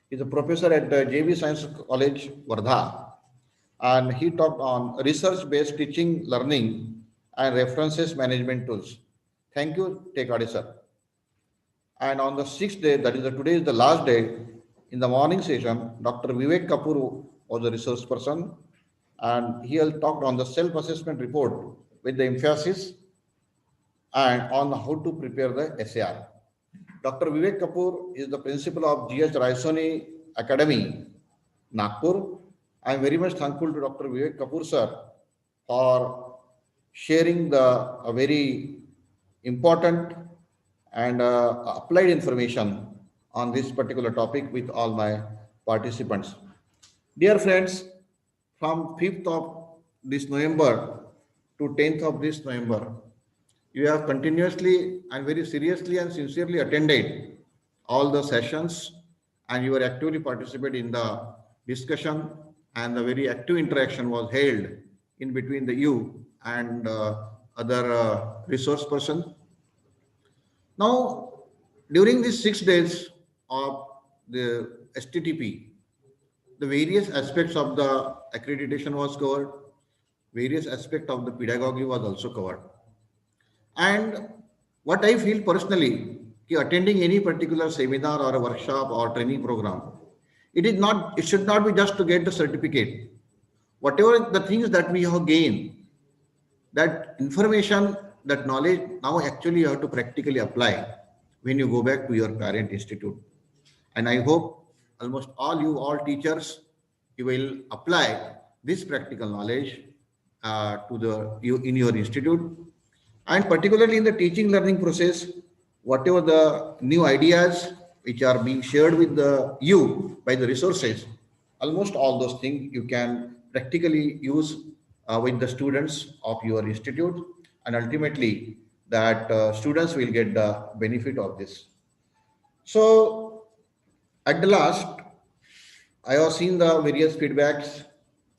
is a professor at the JV Science College, Wardha, and he talked on research-based teaching, learning, and references management tools. Thank you, Tekade sir. And on the sixth day, that is today is the last day, in the morning session, Dr. Vivek Kapoor was a resource person, and he talked on the self-assessment report with the emphasis and on how to prepare the SAR. Dr. Vivek Kapoor is the principal of GH Raisoni Academy, Nagpur. I am very much thankful to Dr. Vivek Kapoor sir for sharing a very important and applied information on this particular topic with all my participants. Dear friends, from 5th of this November to 10th of this November, you have continuously and very seriously and sincerely attended all the sessions, and you were actively participated in the discussion, and the very active interaction was held in between you and other resource person. Now, during these 6 days of the STTP, the various aspects of the accreditation was covered, various aspects of the pedagogy was also covered. And what I feel personally, attending any particular seminar or a workshop or training program, it should not be just to get the certificate. Whatever the things that we have gained, that information, that knowledge, now actually you have to practically apply when you go back to your parent institute. And I hope almost all teachers, you will apply this practical knowledge in your institute, and particularly in the teaching learning process, whatever the new ideas which are being shared with you by the resources, almost all those things you can practically use with the students of your institute, and ultimately that students will get the benefit of this. So at the last, I have seen the various feedbacks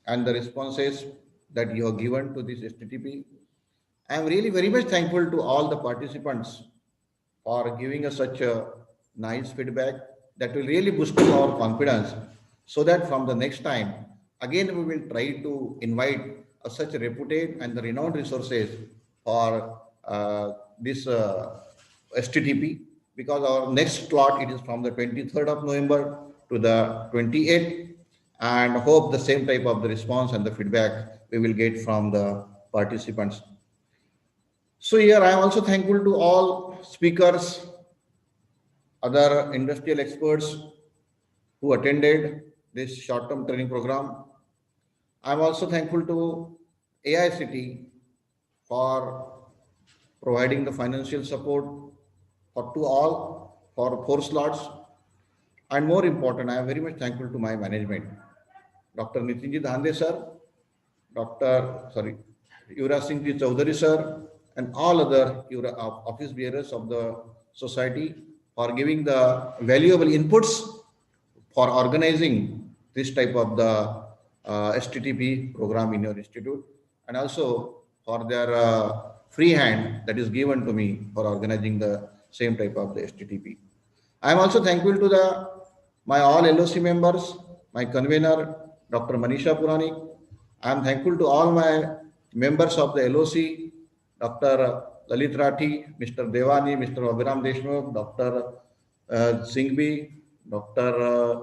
and the responses that you have given to this STTP. I am really very much thankful to all the participants for giving us such a nice feedback that will really boost our confidence, so that from the next time, again, we will try to invite such reputed and the renowned resources for this STTP, because our next slot, it is from the 23rd of November to the 28th, and hope the same type of the response and the feedback we will get from the participants. So here I am also thankful to all speakers, other industrial experts who attended this short-term training program. I am also thankful to AICT for providing the financial support to all for 4 slots. And more important, I am very much thankful to my management, Dr. Nitinji Dhande sir, Yuvraj Singh Ji Chaudhary sir, and all other office bearers of the society for giving the valuable inputs for organizing this type of the STTP program in your institute, and also for their free hand that is given to me for organizing the same type of the STTP. I am also thankful to my all LOC members, my convener, Dr. Manisha Puranik. I am thankful to all my members of the LOC, Dr. Lalit Rathi, Mr. Devani, Mr. Abhiram Deshmukh, Dr. Singhvi, Dr.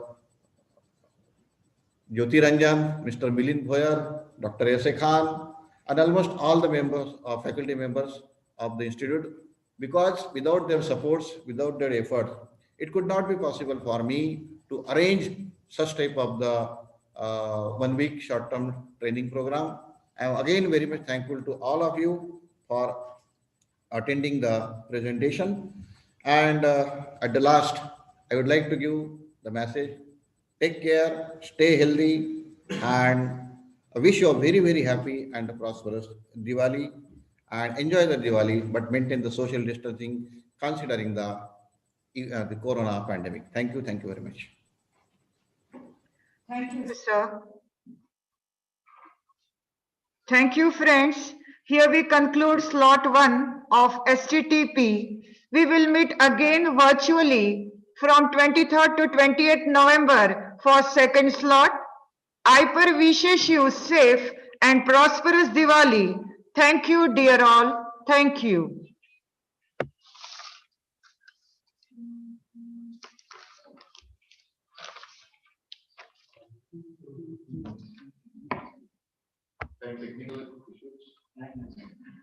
Jyoti Ranjan, Mr. Milind Bhoyar, Dr. S.A. Khan, and almost all the members, faculty members of the institute, because without their supports, without their efforts, it could not be possible for me to arrange such type of the 1 week short-term training program. I am again very much thankful to all of you for attending the presentation. And at the last, I would like to give the message: take care, stay healthy, and I wish you a very, very happy and prosperous Diwali, and enjoy the Diwali, but maintain the social distancing considering the corona pandemic. Thank you. Thank you very much. Thank you, sir. Thank you, friends. Here we conclude slot 1 of STTP. We will meet again virtually from 23rd to 28th November for second slot. IPER wishes you safe and prosperous Diwali. Thank you, dear all. Thank you. Technical issues.